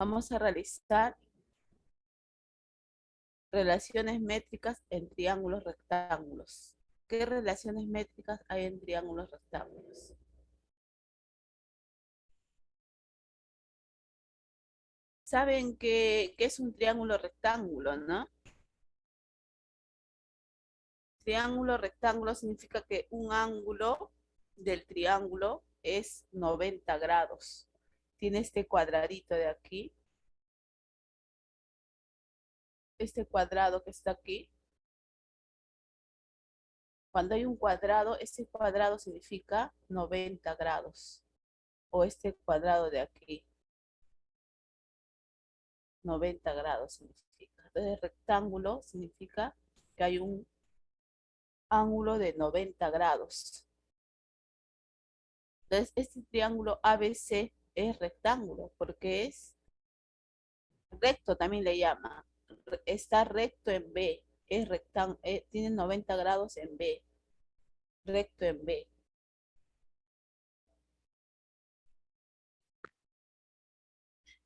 Vamos a realizar relaciones métricas en triángulos rectángulos. ¿Qué relaciones métricas hay en triángulos rectángulos? Saben qué es un triángulo rectángulo, ¿no? Triángulo rectángulo significa que un ángulo del triángulo es 90 grados. Tiene este cuadradito de aquí, este cuadrado que está aquí. Cuando hay un cuadrado, este cuadrado significa 90 grados. O este cuadrado de aquí, 90 grados significa. Entonces, rectángulo significa que hay un ángulo de 90 grados. Entonces, este triángulo ABC es rectángulo porque es recto, también le llama. Está recto en B, es tiene 90 grados en B, recto en B.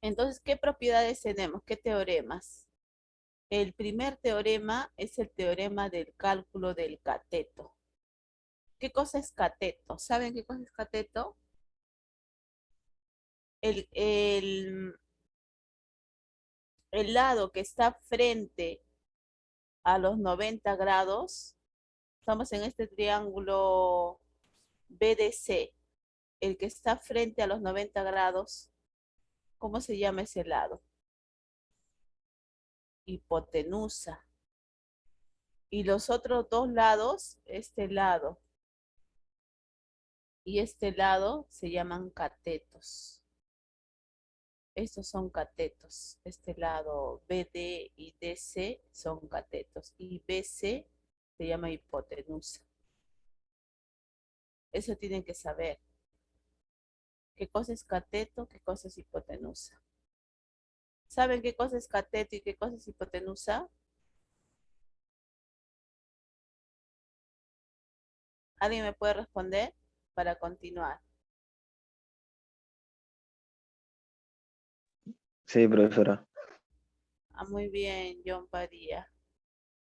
Entonces, ¿qué propiedades tenemos? ¿Qué teoremas? El primer teorema es el teorema del cálculo del cateto. ¿Qué cosa es cateto? ¿Saben qué cosa es cateto? El, el, el lado que está frente a los 90 grados, estamos en este triángulo BDC, el que está frente a los 90 grados, ¿cómo se llama ese lado? Hipotenusa. Y los otros dos lados, este lado y este lado, se llaman catetos. Estos son catetos. Este lado BD y DC son catetos. Y BC se llama hipotenusa. Eso tienen que saber. ¿Qué cosa es cateto? ¿Qué cosa es hipotenusa? ¿Saben qué cosa es cateto y qué cosa es hipotenusa? ¿Alguien me puede responder para continuar? Sí, profesora. Ah, muy bien, John Padilla.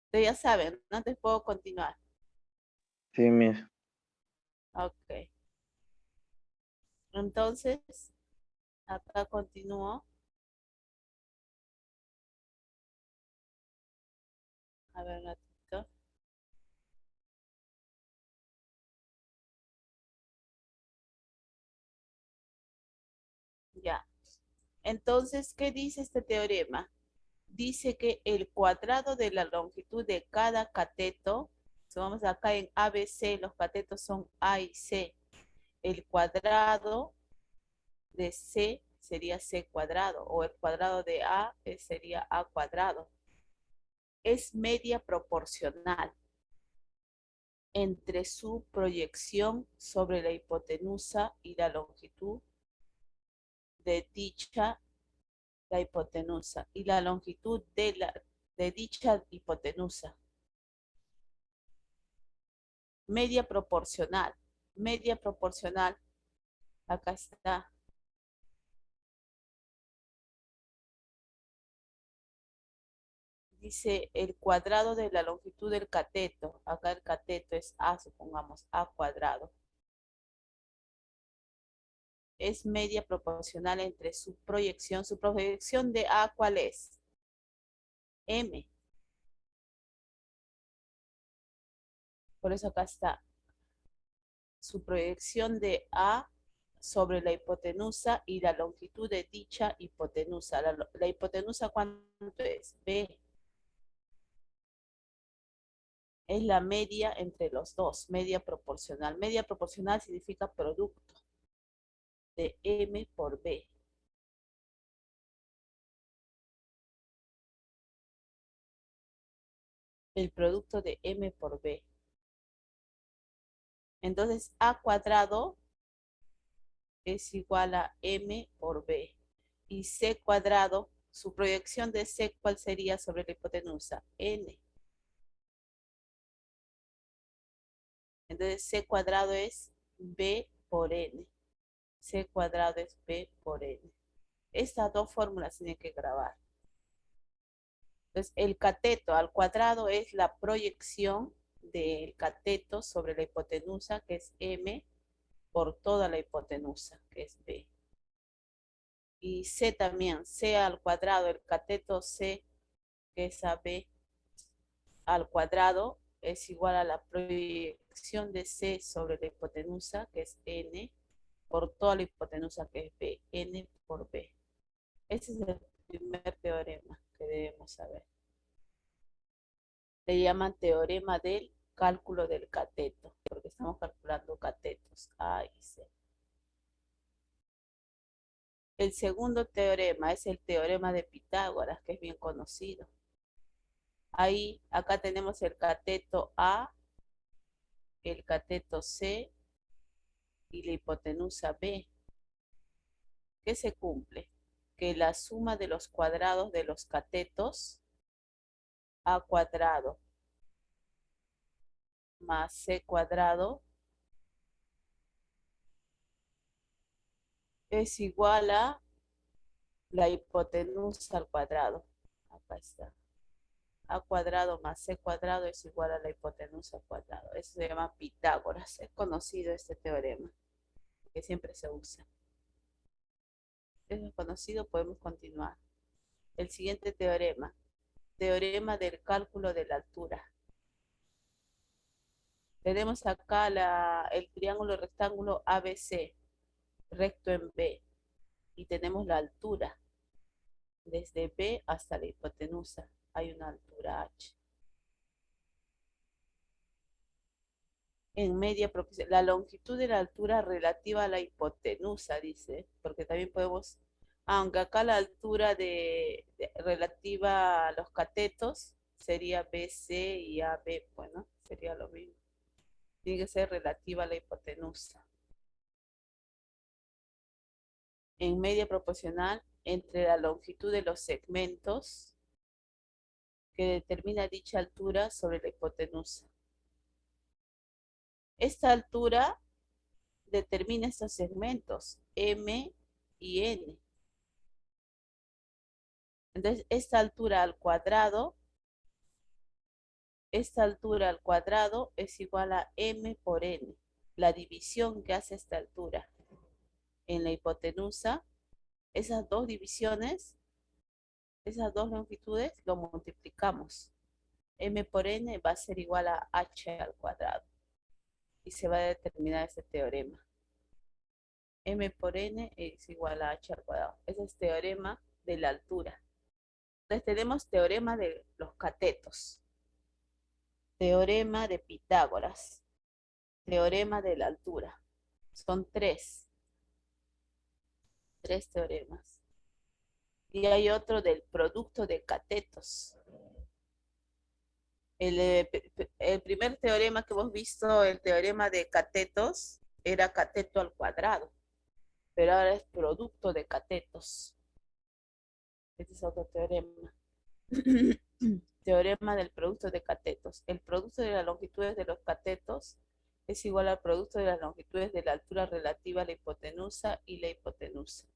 Ustedes ya saben, no te puedo continuar. Sí, mis. Ok. Entonces, acá continúo. A ver, un ratito. Ya. Entonces, ¿qué dice este teorema? Dice que el cuadrado de la longitud de cada cateto, si vamos acá en ABC, los catetos son A y C. El cuadrado de C sería C cuadrado, o el cuadrado de A sería A cuadrado. Es media proporcional entre su proyección sobre la hipotenusa y la longitud de dicha la hipotenusa y la longitud de dicha hipotenusa. Media proporcional, acá está. Dice el cuadrado de la longitud del cateto. Acá el cateto es A, supongamos, A cuadrado. Es media proporcional entre su proyección. Su proyección de A, ¿cuál es? M. Por eso acá está. Su proyección de A sobre la hipotenusa y la longitud de dicha hipotenusa. La hipotenusa, ¿cuánto es? B. Es la media entre los dos, media proporcional. Media proporcional significa producto de M por B. El producto de M por B. Entonces, A cuadrado es igual a M por B. Y C cuadrado, su proyección de C, ¿cuál sería sobre la hipotenusa? N. Entonces, C cuadrado es B por N. C cuadrado es B por N. Estas dos fórmulas tienen que grabar. Entonces, el cateto al cuadrado es la proyección del cateto sobre la hipotenusa, que es M, por toda la hipotenusa, que es B. Y C también, C al cuadrado, el cateto C, que es AB, al cuadrado, es igual a la proyección de C sobre la hipotenusa, que es N, por toda la hipotenusa, que es B, N por B. Ese es el primer teorema que debemos saber. Le llaman teorema del cálculo del cateto, porque estamos calculando catetos A y C. El segundo teorema es el teorema de Pitágoras, que es bien conocido. Ahí, acá tenemos el cateto A, el cateto C y la hipotenusa B. ¿Qué se cumple? Que la suma de los cuadrados de los catetos A cuadrado más C cuadrado es igual a la hipotenusa al cuadrado. Acá está. A cuadrado más C cuadrado es igual a la hipotenusa al cuadrado. Eso se llama Pitágoras. Es conocido este teorema, que siempre se usa. Es conocido, podemos continuar. El siguiente teorema. Teorema del cálculo de la altura. Tenemos acá el triángulo rectángulo ABC, recto en B. Y tenemos la altura. Desde B hasta la hipotenusa hay una altura H. En media proporción, la longitud de la altura relativa a la hipotenusa, dice, porque también podemos, aunque acá la altura relativa a los catetos sería BC y AB, bueno, sería lo mismo. Tiene que ser relativa a la hipotenusa. En media proporcional entre la longitud de los segmentos que determina dicha altura sobre la hipotenusa. Esta altura determina estos segmentos, M y N. Entonces, esta altura al cuadrado es igual a M por N. La división que hace esta altura en la hipotenusa, esas dos divisiones, esas dos longitudes, lo multiplicamos. M por N va a ser igual a H al cuadrado. Y se va a determinar ese teorema. M por N es igual a H al cuadrado. Ese es teorema de la altura. Entonces tenemos teorema de los catetos, teorema de Pitágoras, teorema de la altura. Son tres teoremas. Y hay otro del producto de catetos. El primer teorema que hemos visto, el teorema de catetos, era cateto al cuadrado, pero ahora es producto de catetos. Este es otro teorema. Teorema del producto de catetos. El producto de las longitudes de los catetos es igual al producto de las longitudes de la altura relativa a la hipotenusa y la hipotenusa.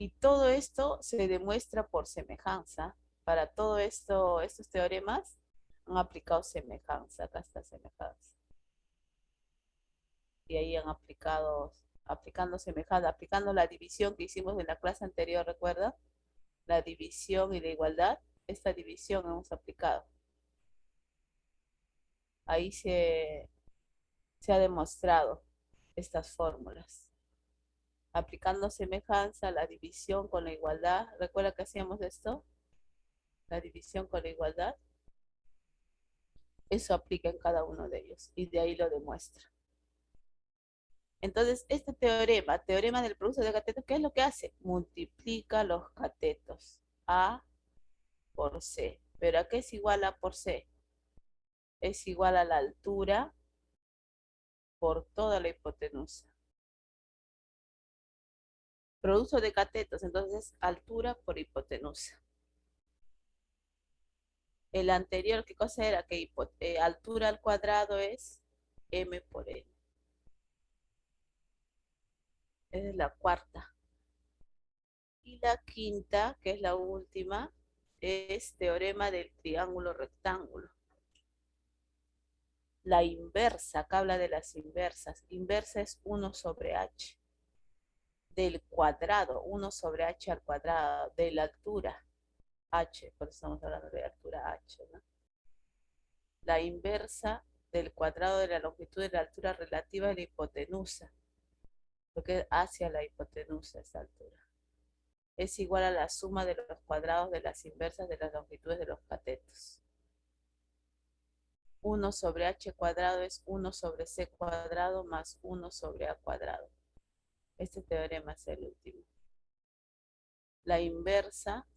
Y todo esto se demuestra por semejanza. Para todo esto, estos teoremas han aplicado semejanza. Acá está semejanza. Y ahí han aplicando semejanza, aplicando la división que hicimos en la clase anterior, ¿recuerda? La división y la igualdad. Esta división hemos aplicado. Ahí se ha demostrado estas fórmulas. Aplicando semejanza, la división con la igualdad. ¿Recuerda que hacíamos esto? La división con la igualdad. Eso aplica en cada uno de ellos y de ahí lo demuestra. Entonces, este teorema del producto de catetos, ¿qué es lo que hace? Multiplica los catetos. A por C. ¿Pero a qué es igual A por C? Es igual a la altura por toda la hipotenusa. Producto de catetos, entonces altura por hipotenusa. El anterior, ¿qué cosa era? Que altura al cuadrado es M por N. Esa es la cuarta. Y la quinta, que es la última, es teorema del triángulo rectángulo. La inversa, acá habla de las inversas. Inversa es 1 sobre h. Del cuadrado, 1 sobre h al cuadrado, de la altura h, por eso estamos hablando de altura h, ¿no? La inversa del cuadrado de la longitud de la altura relativa de la hipotenusa, porque es hacia la hipotenusa esa altura. Es igual a la suma de los cuadrados de las inversas de las longitudes de los catetos. 1 sobre h cuadrado es 1 sobre c cuadrado más 1 sobre a cuadrado. Este teorema es el último. La inversa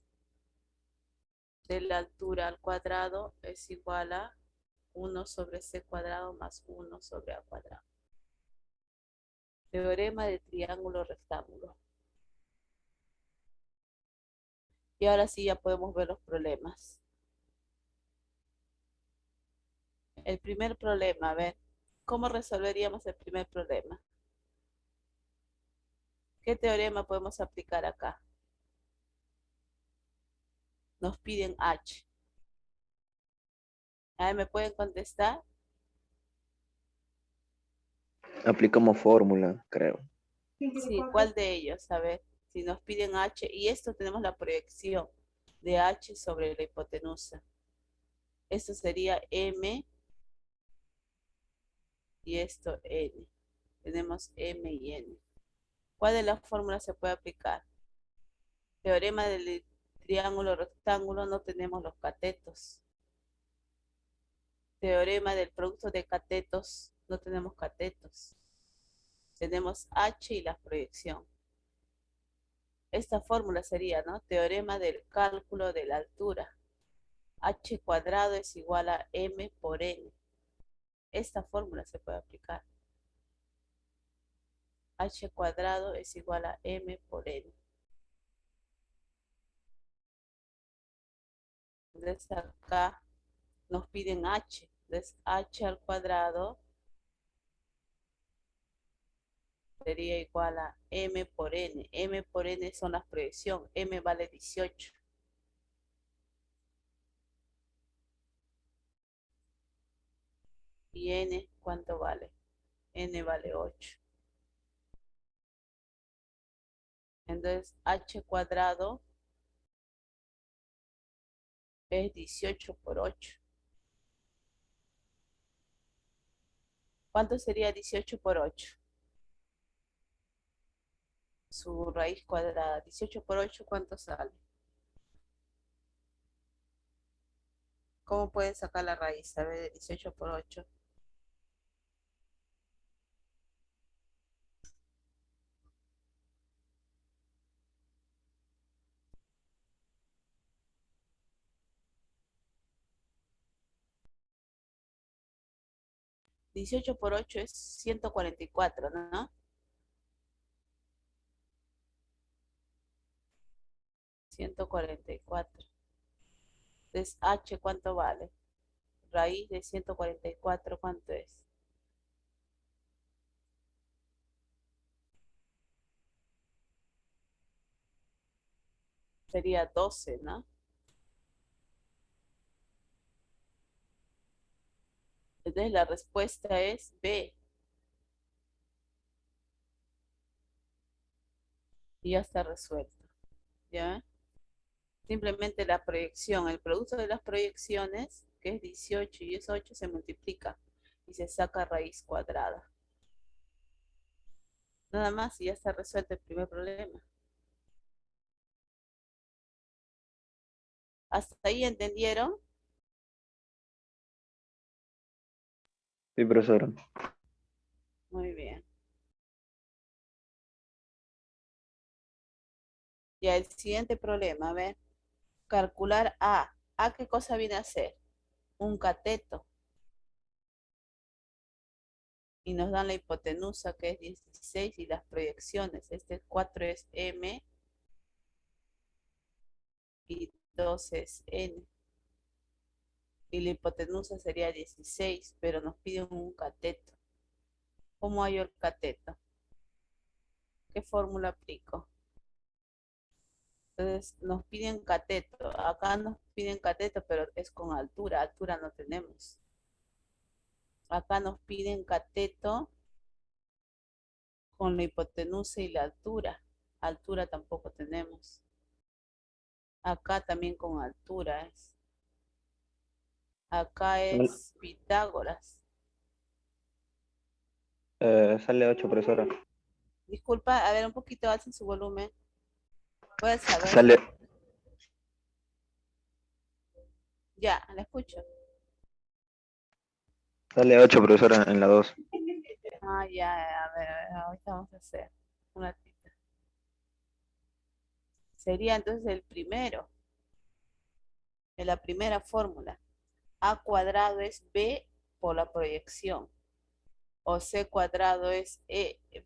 de la altura al cuadrado es igual a 1 sobre c cuadrado más 1 sobre a cuadrado. Teorema de triángulo rectángulo. Y ahora sí ya podemos ver los problemas. El primer problema, a ver, ¿cómo resolveríamos el primer problema? ¿Qué teorema podemos aplicar acá? Nos piden h. A ver, ¿me pueden contestar? Aplicamos fórmula, creo. Sí, ¿cuál de ellos? A ver, si nos piden h, y esto tenemos la proyección de h sobre la hipotenusa. Esto sería m y esto n. Tenemos m y n. ¿Cuál de las fórmulas se puede aplicar? Teorema del triángulo rectángulo, no tenemos los catetos. Teorema del producto de catetos, no tenemos catetos. Tenemos h y la proyección. Esta fórmula sería, ¿no? Teorema del cálculo de la altura. H cuadrado es igual a m por n. Esta fórmula se puede aplicar. H cuadrado es igual a m por n. Entonces acá nos piden h. Entonces h al cuadrado sería igual a m por n. M por n son las proyecciones. M vale 18. ¿Y n cuánto vale? N vale 8. Entonces h cuadrado es 18 por 8. ¿Cuánto sería 18 por 8? Su raíz cuadrada. 18 por 8, ¿cuánto sale? ¿Cómo pueden sacar la raíz? A ver, de 18 por 8. 18 por 8 es 144, ¿no? 144. Entonces, h, ¿cuánto vale? Raíz de 144, ¿cuánto es? Sería 12, ¿no? Entonces, la respuesta es B. Y ya está resuelto. ¿Ya? Simplemente la proyección, el producto de las proyecciones, que es 18 y es 8, se multiplica y se saca raíz cuadrada. Nada más y ya está resuelto el primer problema. ¿Hasta ahí entendieron? Sí, profesora. Muy bien. Ya el siguiente problema, a ver. Calcular A. ¿A qué cosa viene a ser? Un cateto. Y nos dan la hipotenusa que es 16 y las proyecciones. Este 4 es M y 2 es N. Y la hipotenusa sería 16, pero nos piden un cateto. ¿Cómo hallo el cateto? ¿Qué fórmula aplico? Entonces nos piden cateto. Acá nos piden cateto, pero es con altura. Altura no tenemos. Acá nos piden cateto con la hipotenusa y la altura. Altura tampoco tenemos. Acá también con altura es. Acá Sal- es Pitágoras. Sale 8, profesora. Disculpa, a ver, un poquito alcen su volumen. Voy a saber. Sale, Ya, la escucho. sale 8, profesora, en la 2. Ah, ya, a ver, ahorita vamos a hacer una ratito. Sería entonces el primero, de la primera fórmula. A cuadrado es B por la proyección. O C cuadrado es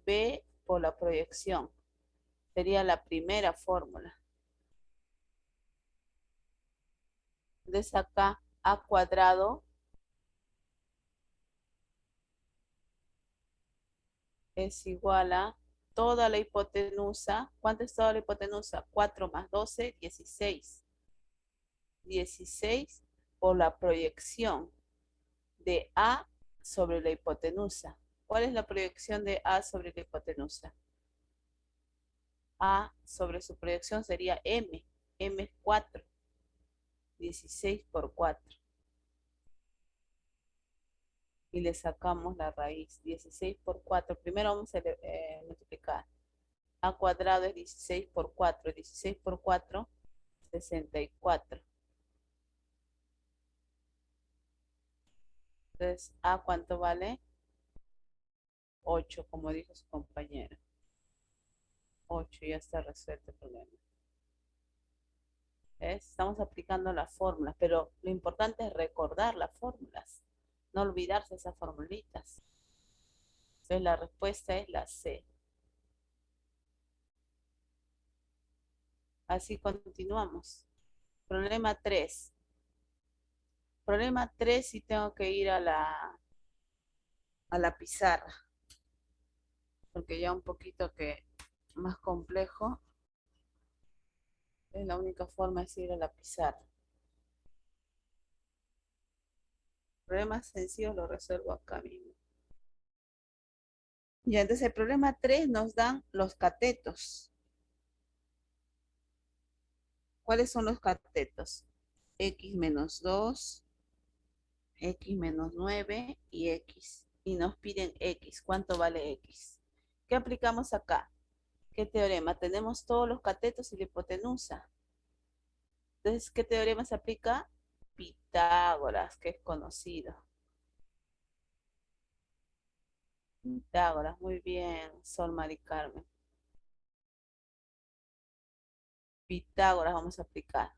B por la proyección. Sería la primera fórmula. Entonces acá A cuadrado es igual a toda la hipotenusa. ¿Cuánto es toda la hipotenusa? 4 más 12, 16. 16 por la proyección de A sobre la hipotenusa. ¿Cuál es la proyección de A sobre la hipotenusa? A sobre su proyección sería M. M es 4. 16 por 4. Y le sacamos la raíz. 16 por 4. Primero vamos a multiplicar. A cuadrado es 16 por 4. 16 por 4, 64. Entonces, ¿A cuánto vale? 8, como dijo su compañero. 8, ya está resuelto el problema. ¿Ves? Estamos aplicando las fórmulas, pero lo importante es recordar las fórmulas, no olvidarse esas formulitas. Entonces, la respuesta es la C. Así continuamos. Problema 3. Problema 3 si tengo que ir a la pizarra, porque ya un poquito que más complejo, es la única forma es ir a la pizarra. Problemas sencillos los resuelvo acá mismo. Ya, entonces el problema 3 nos dan los catetos. ¿Cuáles son los catetos? X menos 2, X menos 9 y X. Y nos piden X. ¿Cuánto vale X? ¿Qué aplicamos acá? ¿Qué teorema? Tenemos todos los catetos y la hipotenusa. Entonces, ¿qué teorema se aplica? Pitágoras, que es conocido. Pitágoras, muy bien, Sol Mari Carmen. Pitágoras vamos a aplicar.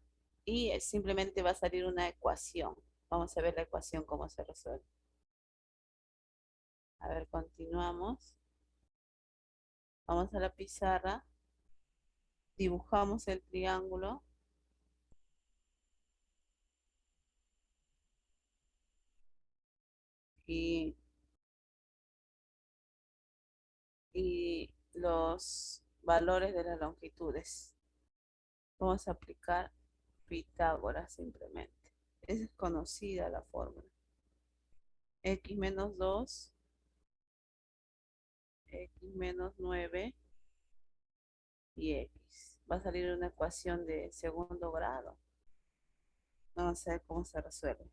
Y simplemente va a salir una ecuación. Vamos a ver la ecuación cómo se resuelve. A ver, continuamos. Vamos a la pizarra. Dibujamos el triángulo. Y, y los valores de las longitudes. Vamos a aplicar Pitágoras simplemente. Es conocida la fórmula. X menos 2, X menos 9 y X. Va a salir una ecuación de segundo grado. Vamos a ver cómo se resuelve.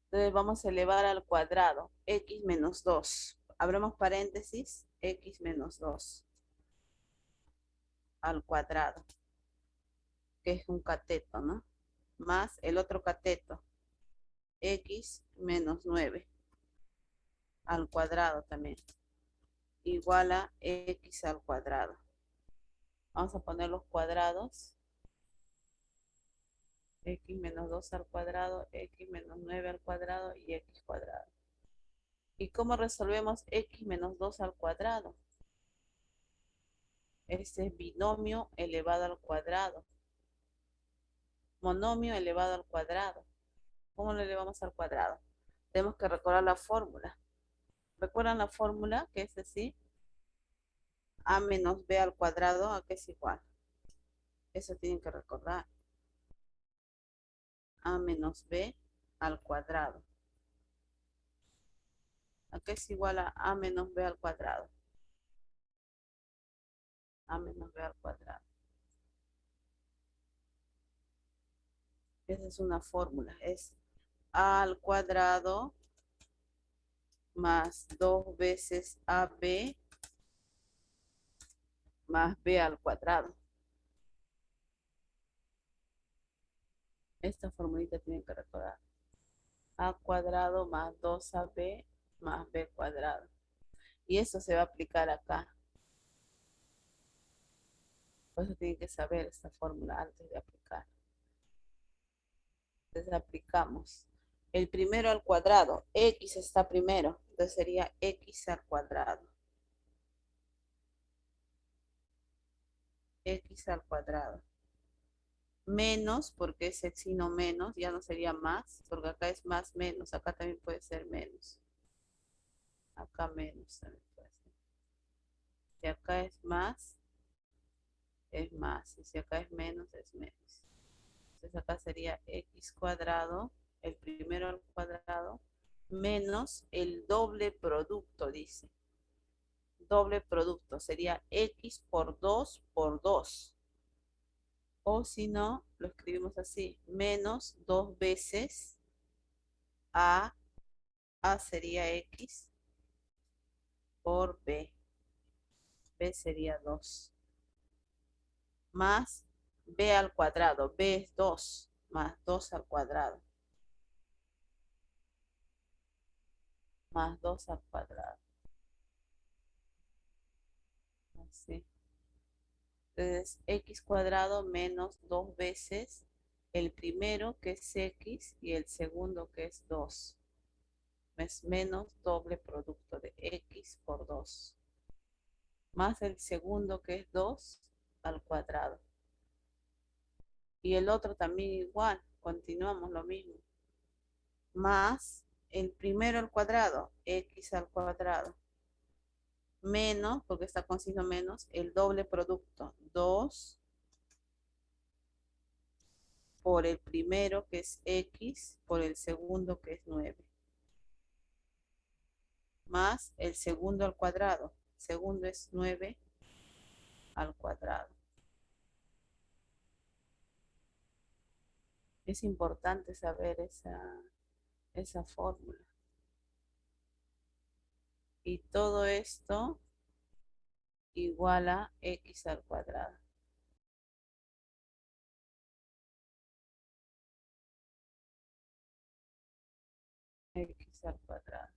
Entonces vamos a elevar al cuadrado. X menos 2. Abramos paréntesis. X menos 2 al cuadrado, que es un cateto, ¿no? Más el otro cateto. X menos 9 al cuadrado también. Igual a X al cuadrado. Vamos a poner los cuadrados. X menos 2 al cuadrado, X menos 9 al cuadrado y X cuadrado. ¿Y cómo resolvemos X menos 2 al cuadrado? Este es binomio elevado al cuadrado. Monomio elevado al cuadrado. ¿Cómo lo elevamos al cuadrado? Tenemos que recordar la fórmula. ¿Recuerdan la fórmula? Que es así. A menos B al cuadrado, ¿a qué es igual? Eso tienen que recordar. A menos B al cuadrado. Acá es igual a A menos B al cuadrado. A menos B al cuadrado. Esa es una fórmula. Es A al cuadrado más 2 veces AB más B al cuadrado. Esta formulita tienen que recordar. A cuadrado más 2AB más B cuadrado. Y eso se va a aplicar acá. Por eso tienen que saber esta fórmula antes de aplicar. Entonces aplicamos el primero al cuadrado. X está primero. Entonces sería X al cuadrado. X al cuadrado. Menos, porque es el signo menos, ya no sería más, porque acá es más menos. Acá también puede ser menos. Acá menos también puede ser. Si acá es más. Y si acá es menos, es menos. Entonces acá sería x cuadrado, el primero al cuadrado, menos el doble producto, dice. Doble producto sería x por 2 por 2. O si no, lo escribimos así, menos 2 veces a, a sería x por b. B sería 2. Más b al cuadrado. B es 2, más 2 al cuadrado. Más 2 al cuadrado. Así. Entonces, x cuadrado menos 2 veces el primero que es x y el segundo que es 2. Es menos doble producto de x por 2. Más el segundo que es 2 al cuadrado. Y el otro también igual. Continuamos lo mismo. Más el primero al cuadrado, x al cuadrado. Menos, porque está con signo menos, el doble producto, 2 por el primero que es x, por el segundo que es 9. Más el segundo al cuadrado. Segundo es 9 al cuadrado. Es importante saber esa fórmula. Y todo esto igual a x al cuadrado. X al cuadrado.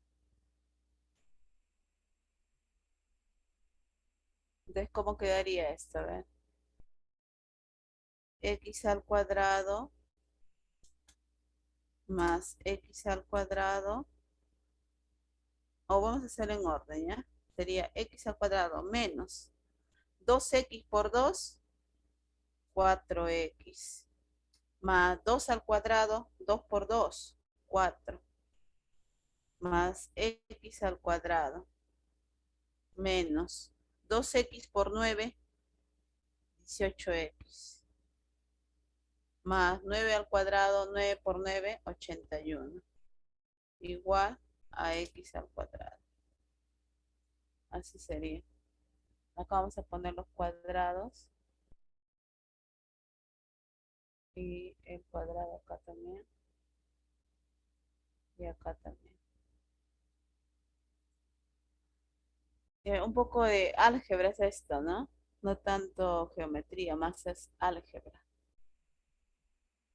Entonces, ¿cómo quedaría esto? A ver. X al cuadrado más x al cuadrado. O vamos a hacer en orden, ¿ya? Sería x al cuadrado menos 2x por 2, 4x. Más 2 al cuadrado, 2 por 2, 4. Más x al cuadrado. Menos 2x por 9, 18x. Más 9 al cuadrado, 9 por 9, 81. Igual a x al cuadrado. Así sería. Acá vamos a poner los cuadrados. Y el cuadrado acá también. Y acá también. Un poco de álgebra es esto, ¿no? No tanto geometría, más es álgebra.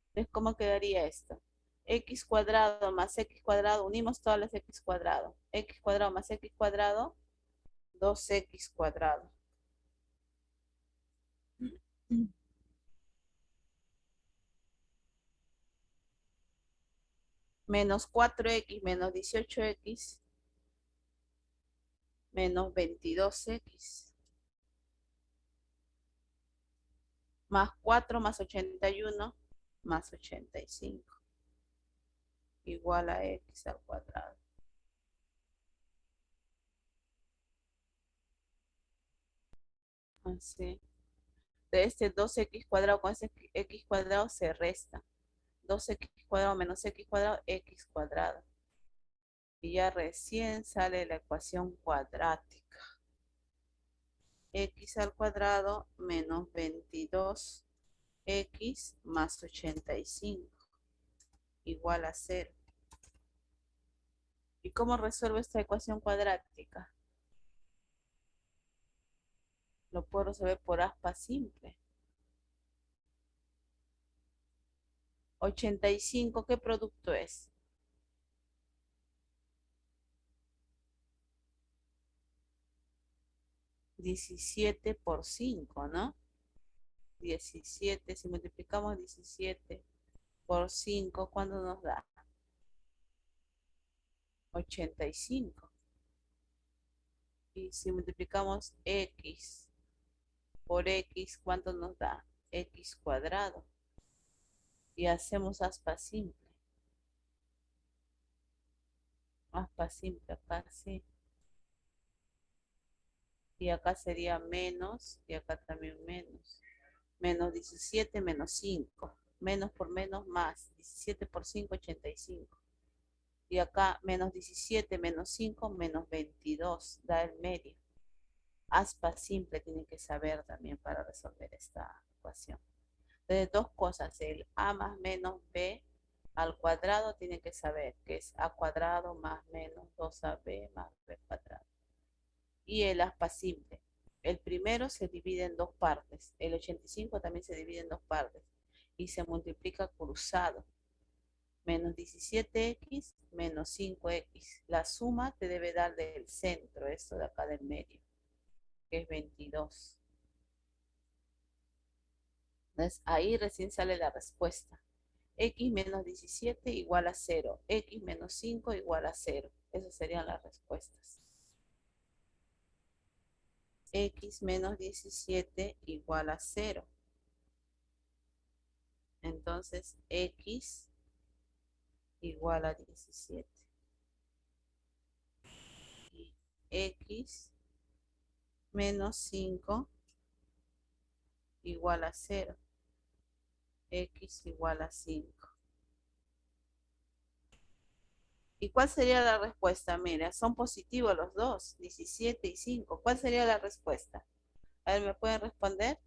Entonces, ¿cómo quedaría esto? X cuadrado más x cuadrado, unimos todas las x cuadrado. X cuadrado más x cuadrado, 2x cuadrado. Menos 4x menos 18x menos 22x. Más 4 más 81 más 85. Igual a x al cuadrado. Así. De este 2x cuadrado con este x cuadrado se resta. 2x cuadrado menos x cuadrado, x cuadrado. Y ya recién sale la ecuación cuadrática. X al cuadrado menos 22x más 85 igual a 0. ¿Y cómo resuelvo esta ecuación cuadrática? Lo puedo resolver por aspa simple. 85, ¿qué producto es? 17 por 5, ¿no? 17, si multiplicamos 17 por 5, ¿cuánto nos da? 85. Y si multiplicamos x por x, ¿cuánto nos da? X cuadrado. Y hacemos aspa simple. Aspa simple acá, sí. Y acá sería menos, y acá también menos. Menos 17 menos 5. Menos por menos más. 17 por 5, 85. Y acá menos 17 menos 5 menos 22. Da el medio. Aspa simple tienen que saber también para resolver esta ecuación. Entonces, dos cosas. El a más menos b al cuadrado tienen que saber que es a cuadrado más menos 2ab más b cuadrado. Y el aspa simple. El primero se divide en dos partes. El 85 también se divide en dos partes. Y se multiplica cruzado. Menos 17x menos 5x. La suma te debe dar del centro, esto de acá del medio, que es 22. Entonces ahí recién sale la respuesta. X menos 17 igual a 0. X menos 5 igual a 0. Esas serían las respuestas. X menos 17 igual a 0. Entonces X igual a 17. Y X menos 5 igual a 0. X igual a 5. ¿Y cuál sería la respuesta? Mira, son positivos los dos, 17 y 5. ¿Cuál sería la respuesta? A ver, ¿me pueden responder?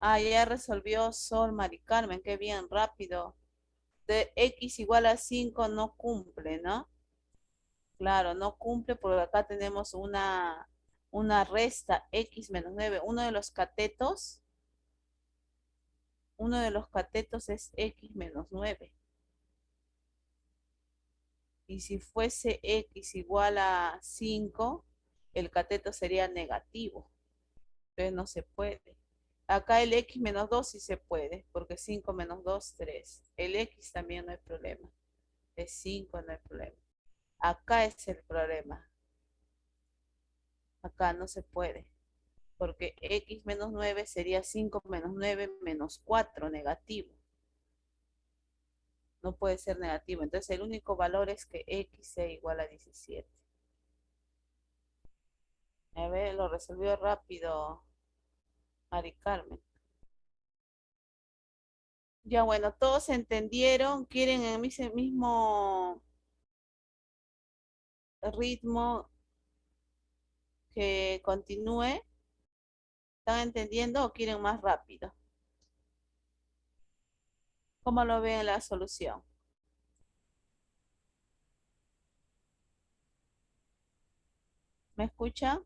Ah, ya resolvió Sol Mari Carmen, qué bien, rápido. De X igual a 5 no cumple, ¿no? Claro, no cumple porque acá tenemos una resta X menos 9. Uno de los catetos es X menos 9. Y si fuese X igual a 5, el cateto sería negativo. Entonces no se puede. Acá el X menos 2 sí se puede, porque 5 menos 2, 3. El X también no hay problema. Es 5, no hay problema. Acá es el problema. Acá no se puede. Porque X menos 9 sería 5 menos 9 menos 4, negativo. No puede ser negativo. Entonces el único valor es que X sea igual a 17. A ver, lo resolvió rápido Mari Carmen. Ya bueno, todos entendieron, quieren en ese mismo ritmo que continúe. ¿Están entendiendo o quieren más rápido? ¿Cómo lo ven en la solución? ¿Me escuchan?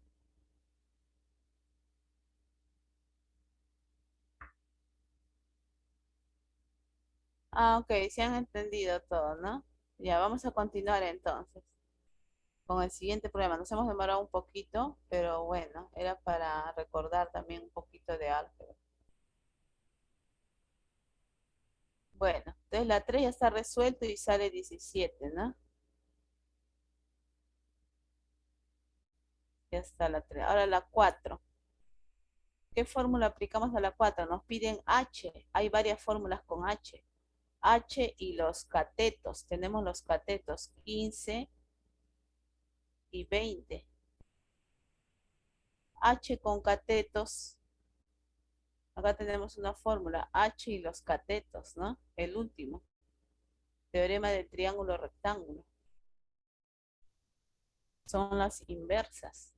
Ah, ok, se han entendido todo, ¿no? Ya, vamos a continuar entonces con el siguiente problema. Nos hemos demorado un poquito, pero bueno, era para recordar también un poquito de álgebra. Bueno, entonces la 3 ya está resuelto y sale 17, ¿no? Ya está la 3. Ahora la 4. ¿Qué fórmula aplicamos a la 4? Nos piden H. Hay varias fórmulas con H. H y los catetos. Tenemos los catetos 15 y 20. H con catetos. Acá tenemos una fórmula, H y los catetos, ¿no? El último. Teorema del triángulo rectángulo. Son las inversas.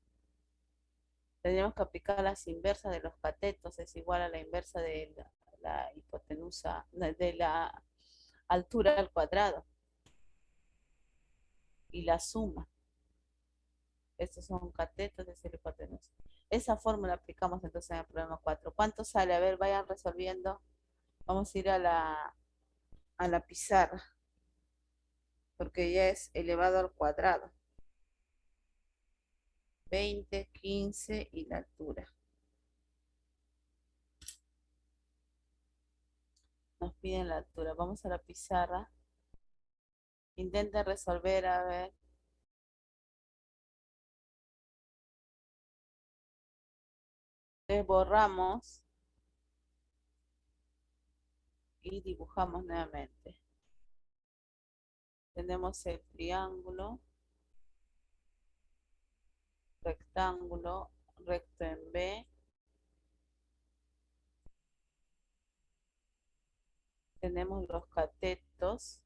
Tenemos que aplicar las inversas de los catetos. Es igual a la inversa de la hipotenusa, de la altura al cuadrado. Y la suma. Estos son catetos, es el hipotenusa. Esa fórmula aplicamos entonces en el problema 4. ¿Cuánto sale? A ver, vayan resolviendo. Vamos a ir a la pizarra, porque ya es elevado al cuadrado. 20, 15 y la altura. Nos piden la altura. Vamos a la pizarra. Intenta resolver, a ver. Borramos y dibujamos nuevamente. Tenemos el triángulo, rectángulo, recto en B. Tenemos los catetos,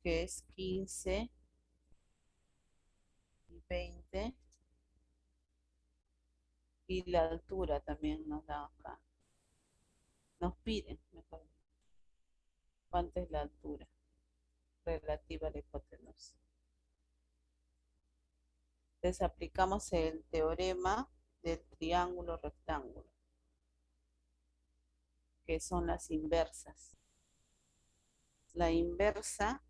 que es 15 y 20. Y la altura también nos da acá. Nos piden, mejor, cuánto es la altura relativa a la hipotenusa. Entonces aplicamos el teorema del triángulo rectángulo, que son las inversas. La inversa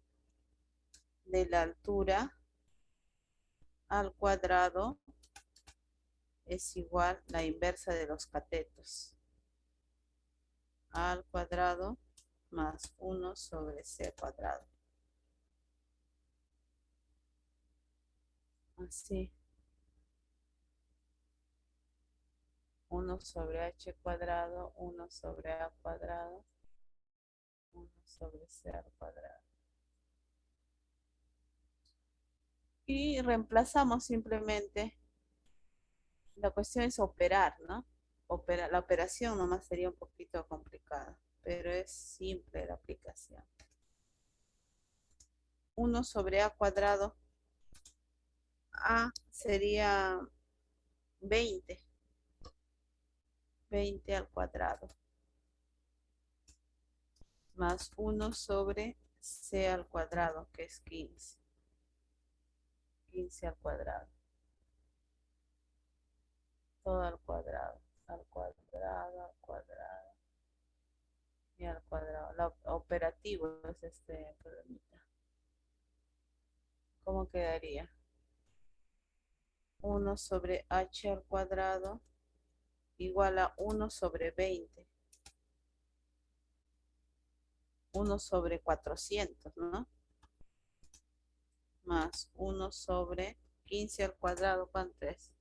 de la altura al cuadrado es igual a la inversa de los catetos al cuadrado más 1 sobre c cuadrado. Así. 1 sobre h cuadrado, 1 sobre a cuadrado, 1 sobre c al cuadrado. Y reemplazamos simplemente. La cuestión es operar, ¿no? La operación nomás sería un poquito complicada, pero es simple la aplicación. 1 sobre a cuadrado. A sería 20. 20 al cuadrado. Más 1 sobre c al cuadrado, que es 15. 15 al cuadrado. Todo al cuadrado. Al cuadrado, al cuadrado. Y al cuadrado. Lo operativo es este problemita. ¿Cómo quedaría? 1 sobre h al cuadrado igual a 1 sobre 20. 1 sobre 400, ¿no? Más 1 sobre 15 al cuadrado, ¿cuánto es?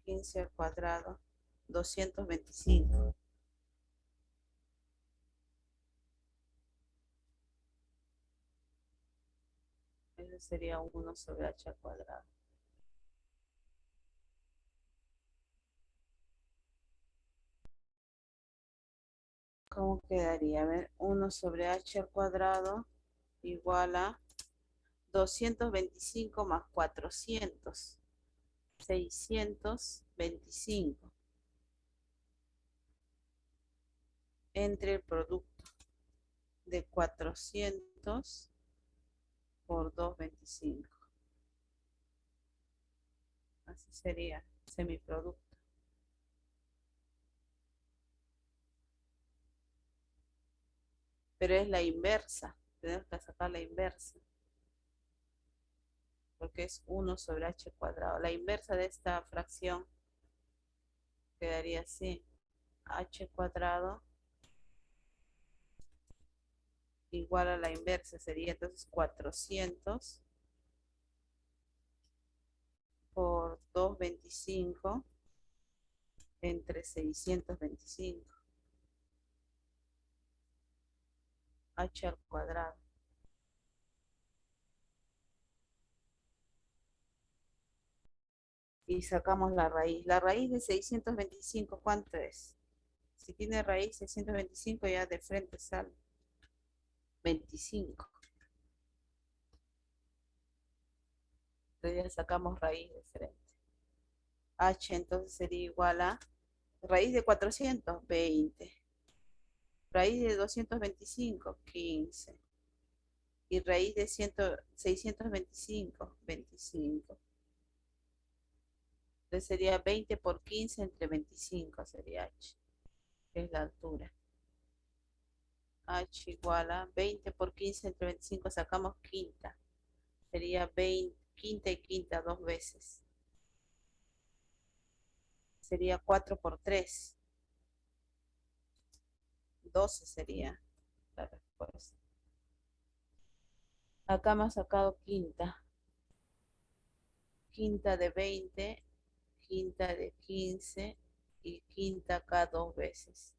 15 al cuadrado, 225. Ese sería 1 sobre h al cuadrado. ¿Cómo quedaría? A ver, 1 sobre h al cuadrado igual a 225 más 400. 625. Entre el producto de 400 por 225. Así sería semiproducto. Pero es la inversa. Tenemos que sacar la inversa. Porque es 1 sobre h cuadrado. La inversa de esta fracción quedaría así. H cuadrado igual a la inversa. Sería entonces 400 por 225 entre 625. H al cuadrado. Y sacamos la raíz. La raíz de 625, ¿cuánto es? Si tiene raíz 625, ya de frente sale 25. Entonces ya sacamos raíz de frente. H entonces sería igual a raíz de 420. Raíz de 225, 15. Y raíz de 625, 25. Entonces sería 20 por 15 entre 25, sería H, que es la altura. H igual a 20 por 15 entre 25, sacamos quinta. Sería 20, quinta y quinta dos veces. Sería 4 por 3. 12 sería la respuesta. Acá me ha sacado quinta. Quinta de 20, quinta de 15 y quinta acá dos veces.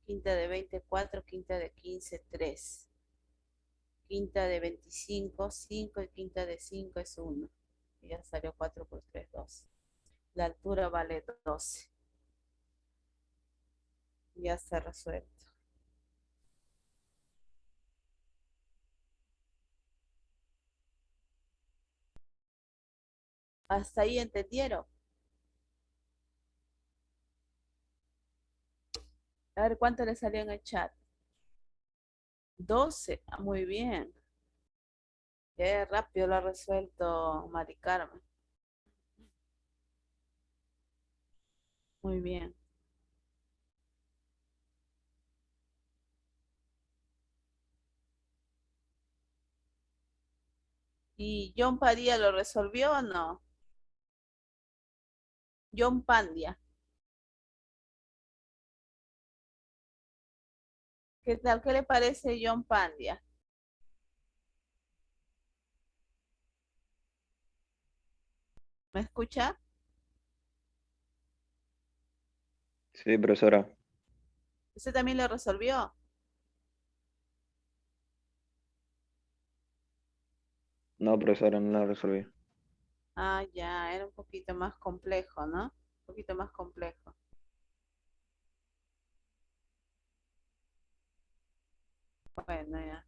Quinta de 24, quinta de 15, 3. Quinta de 25, 5 y quinta de 5 es 1. Y ya salió 4 por 3, 12. La altura vale 12. Ya está resuelto. ¿Hasta ahí entendieron? A ver cuánto le salió en el chat. 12. Muy bien. Qué rápido lo ha resuelto Mari Carmen. Muy bien. ¿Y John Padilla lo resolvió o no? John Pandia. ¿Qué tal? ¿Qué le parece John Pandia? ¿Me escucha? Sí, profesora. ¿Usted también lo resolvió? No, profesora, no la resolví. Ah, ya, era un poquito más complejo, ¿no? Un poquito más complejo. Bueno, ya.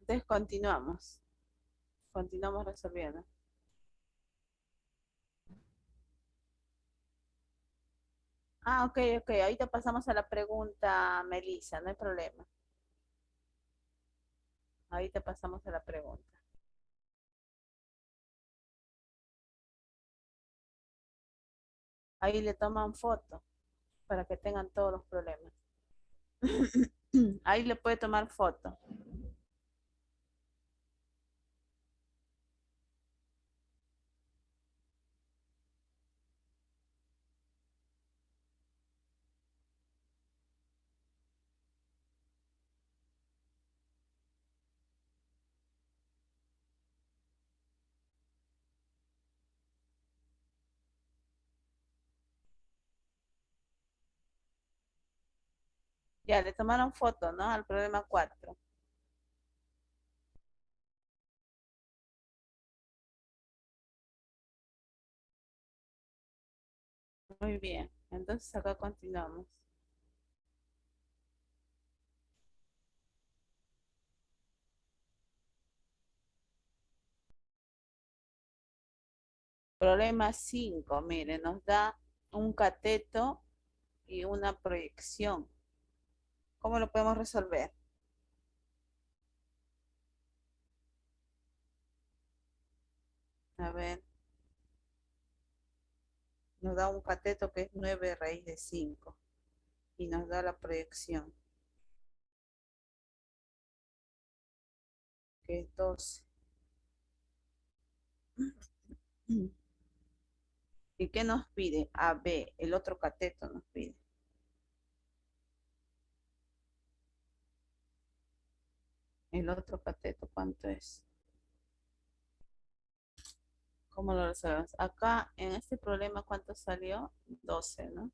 Entonces continuamos. Continuamos resolviendo. Ah, ok, ok. Ahorita pasamos a la pregunta, Melissa, no hay problema. Ahorita pasamos a la pregunta. Ahí le toman foto para que tengan todos los problemas. Ahí le puede tomar foto. Ya, le tomaron foto, ¿no? Al problema 4. Muy bien. Entonces acá continuamos. Problema 5, mire, nos da un cateto y una proyección. ¿Cómo lo podemos resolver? A ver, nos da un cateto que es 9 raíz de 5 y nos da la proyección que es 12. ¿Y qué nos pide? A, B, el otro cateto nos pide. El otro cateto, ¿cuánto es? ¿Cómo lo resolvemos? Acá, en este problema, ¿cuánto salió? 12, ¿no?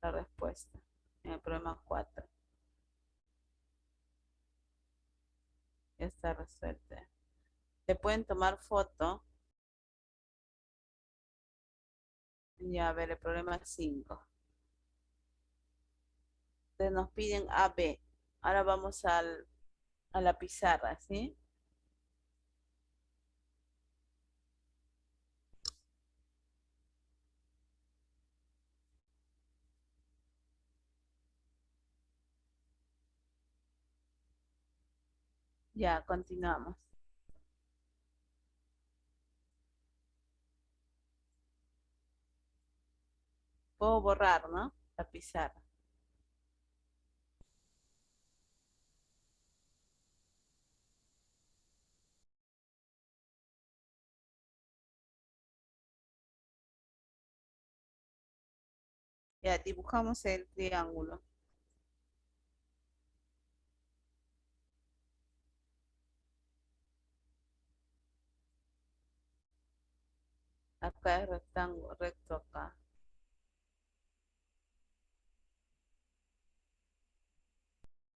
La respuesta. En el problema 4. está resuelta. Le pueden tomar foto. Ya, a ver, el problema es 5. Entonces nos piden AB. Ahora vamos a la pizarra, ¿sí? Ya, continuamos. Puedo borrar, ¿no? La pizarra. Ya, dibujamos el triángulo. Acá es rectángulo, recto acá.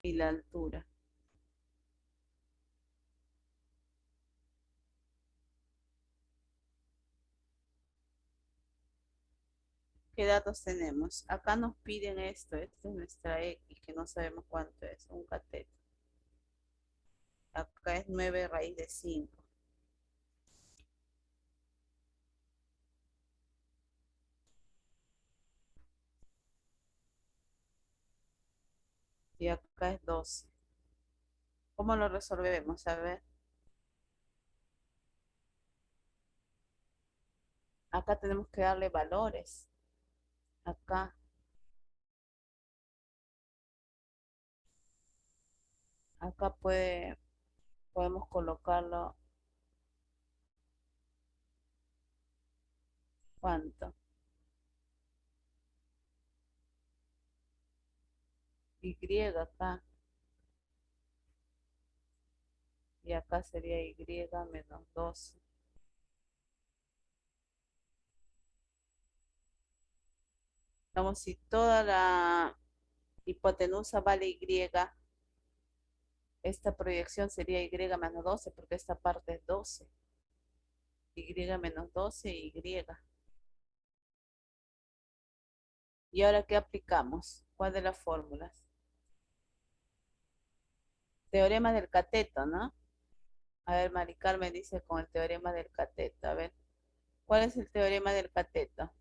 Y la altura. ¿Qué datos tenemos? Acá nos piden esto. Esta es nuestra X, que no sabemos cuánto es. Un cateto. Acá es 9 raíz de 5. Y acá es 12. ¿Cómo lo resolvemos? A ver. Acá tenemos que darle valores. Acá. Acá podemos colocarlo. ¿Cuánto? Y acá. Y acá sería Y menos 12. Vamos, si toda la hipotenusa vale Y, esta proyección sería Y menos 12 porque esta parte es 12. Y menos 12, Y. ¿Y ahora qué aplicamos? ¿Cuál de las fórmulas? Teorema del cateto, ¿no? A ver, Mari Carmen dice con el teorema del cateto. A ver, ¿cuál es el teorema del cateto?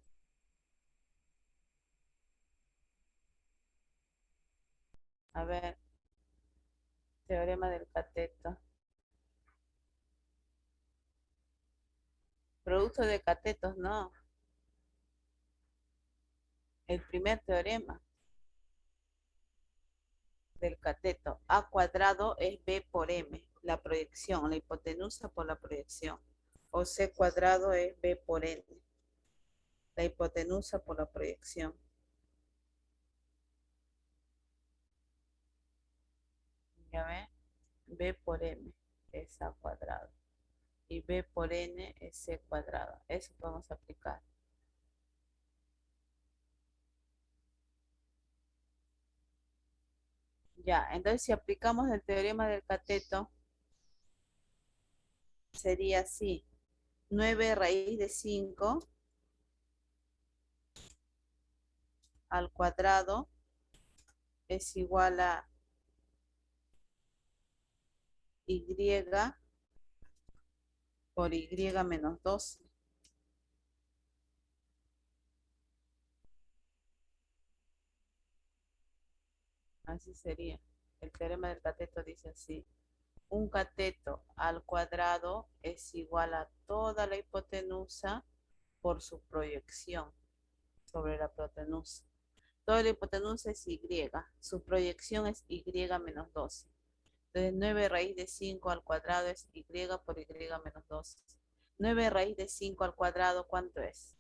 A ver, teorema del cateto. Producto de catetos, no. El primer teorema del cateto. A cuadrado es B por M, la proyección, la hipotenusa por la proyección. O C cuadrado es B por N, la hipotenusa por la proyección. ¿Ya ve? B por M es A cuadrado. Y B por N es C cuadrado. Eso podemos aplicar. Ya, entonces si aplicamos el teorema del cateto, sería así. 9 raíz de 5 al cuadrado es igual a Y por Y menos 12. Así sería. El teorema del cateto dice así. Un cateto al cuadrado es igual a toda la hipotenusa por su proyección sobre la hipotenusa. Toda la hipotenusa es Y. Su proyección es Y menos 12. Entonces 9 raíz de 5 al cuadrado es Y por Y menos 12. 9 raíz de 5 al cuadrado, ¿cuánto es?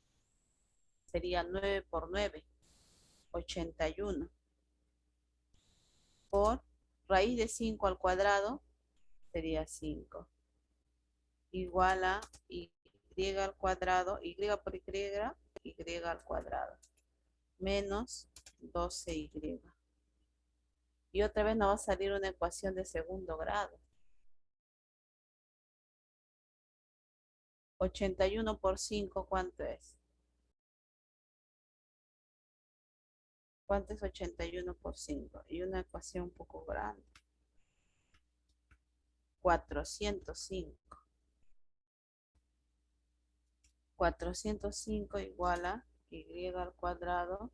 Sería 9 por 9, 81. Por raíz de 5 al cuadrado sería 5. Igual a Y al cuadrado, Y por Y al cuadrado. Menos 12Y. Y otra vez nos va a salir una ecuación de segundo grado. 81 por 5, ¿cuánto es? ¿Cuánto es 81 por 5? Y una ecuación un poco grande. 405. 405 igual a y al cuadrado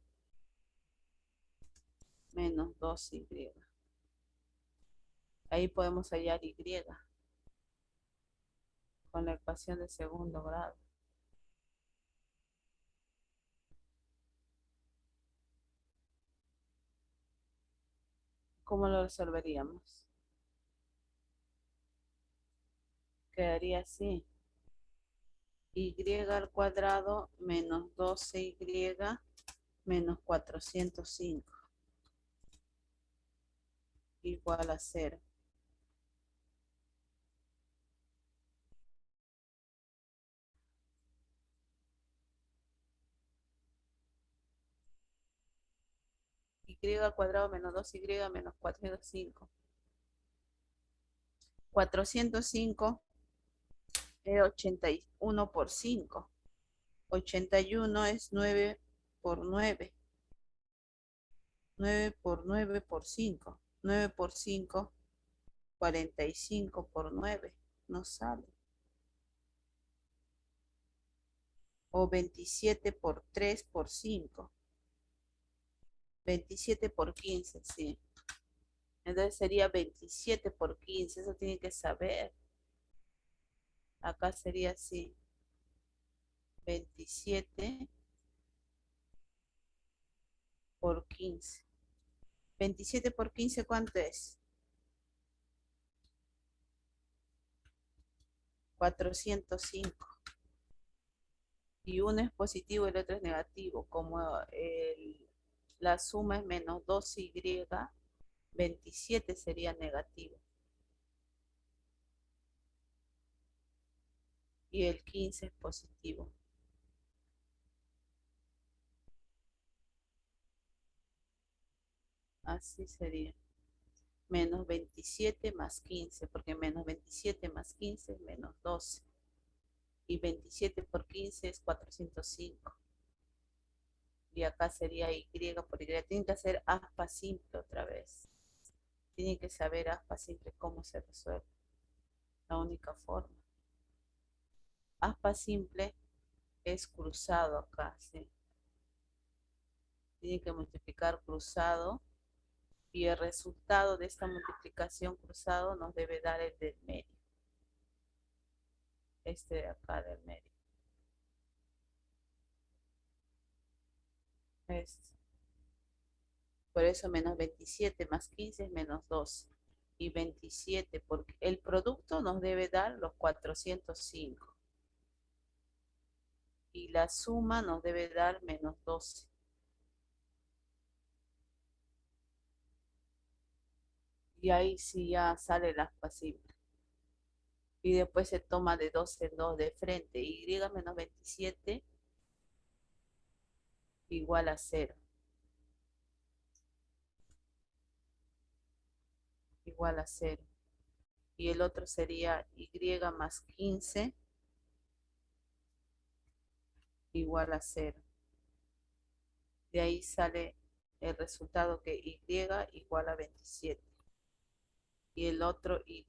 menos 2y. Ahí podemos hallar y con la ecuación de segundo grado. ¿Cómo lo resolveríamos? Quedaría así. Y al cuadrado menos 12y menos 405 igual a 0. Y al cuadrado menos 2y menos 405. 405 es 81 por 5. 81 es 9 por 9. 9 por 9 por 5. 9 por 5, 45 por 9. No sale. O 27 por 3 por 5. 27 por 15, sí. Entonces sería 27 por 15. Eso tiene que saber. Acá sería así. 27 por 15. 27 por 15, ¿cuánto es? 405. Y uno es positivo y el otro es negativo. Como la suma es menos 2y, 27 sería negativo. Y el 15 es positivo. Así sería. Menos 27 más 15, porque menos 27 más 15 es menos 12. Y 27 por 15 es 405. Y acá sería y por y. Tienen que hacer aspa simple otra vez. Tienen que saber aspa simple cómo se resuelve. La única forma. Aspa simple es cruzado acá, ¿sí? Tienen que multiplicar cruzado y el resultado de esta multiplicación cruzado nos debe dar el del medio. Este de acá del medio. Este. Por eso menos 27 más 15 es menos 12. Y 27, porque el producto nos debe dar los 405. Y la suma nos debe dar menos 12. Y ahí sí ya sale la aspa simple. Y después se toma de 2 en 2 de frente. Y menos 27 igual a 0. Igual a 0. Y el otro sería y más 15 igual a 0. De ahí sale el resultado que y igual a 27. Y el otro y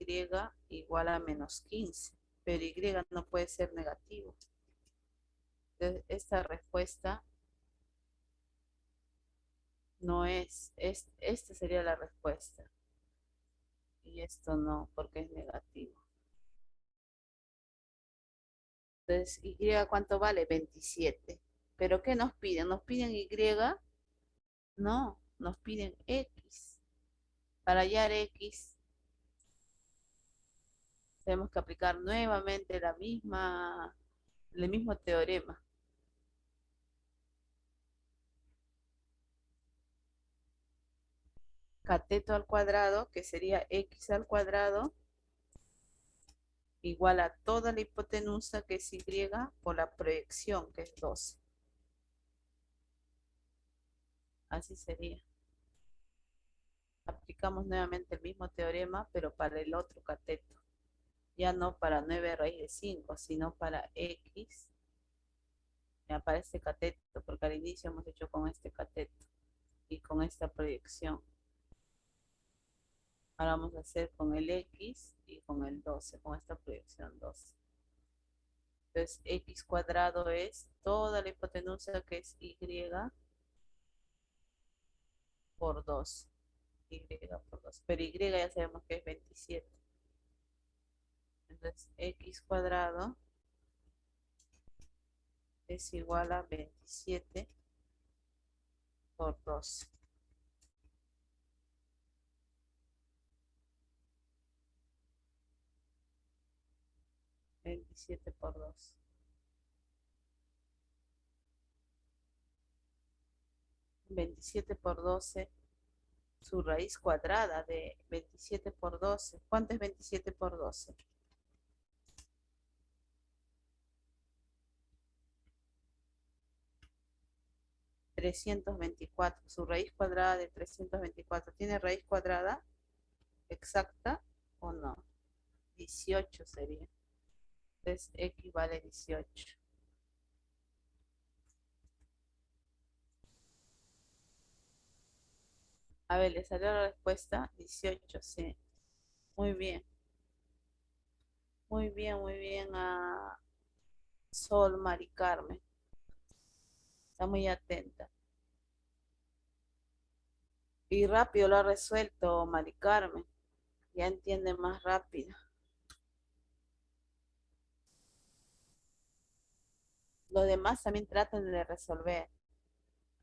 igual a menos 15. Pero y no puede ser negativo. Entonces, esta respuesta no esta sería la respuesta. Y esto no, porque es negativo. Entonces, y ¿cuánto vale? 27. ¿Pero qué nos piden? ¿Nos piden y? No, nos piden x. Para hallar x, tenemos que aplicar nuevamente el mismo teorema. Cateto al cuadrado, que sería x al cuadrado, igual a toda la hipotenusa, que es y, por la proyección, que es 12. Así sería. Aplicamos nuevamente el mismo teorema, pero para el otro cateto. Ya no para 9 raíz de 5, sino para x. Ya para este cateto, porque al inicio hemos hecho con este cateto y con esta proyección. Ahora vamos a hacer con el x y con el 12, con esta proyección 12. Entonces, x cuadrado es toda la hipotenusa que es y por 2. Y por 2. Pero y ya sabemos que es 27. Entonces, x cuadrado es igual a 27 por 2. 27 por 2. 27 por 12, su raíz cuadrada de 27 por 12. ¿Cuánto es 27 por 12? 324. Su raíz cuadrada de 324. ¿Tiene raíz cuadrada exacta o no? 18 sería. Entonces x vale 18. A ver, ¿le salió la respuesta? 18, sí. Muy bien. Muy bien, muy bien a Sol Mari Carmen. Está muy atenta. Y rápido lo ha resuelto Mari Carmen. Ya entiende más rápido. Los demás también tratan de resolver.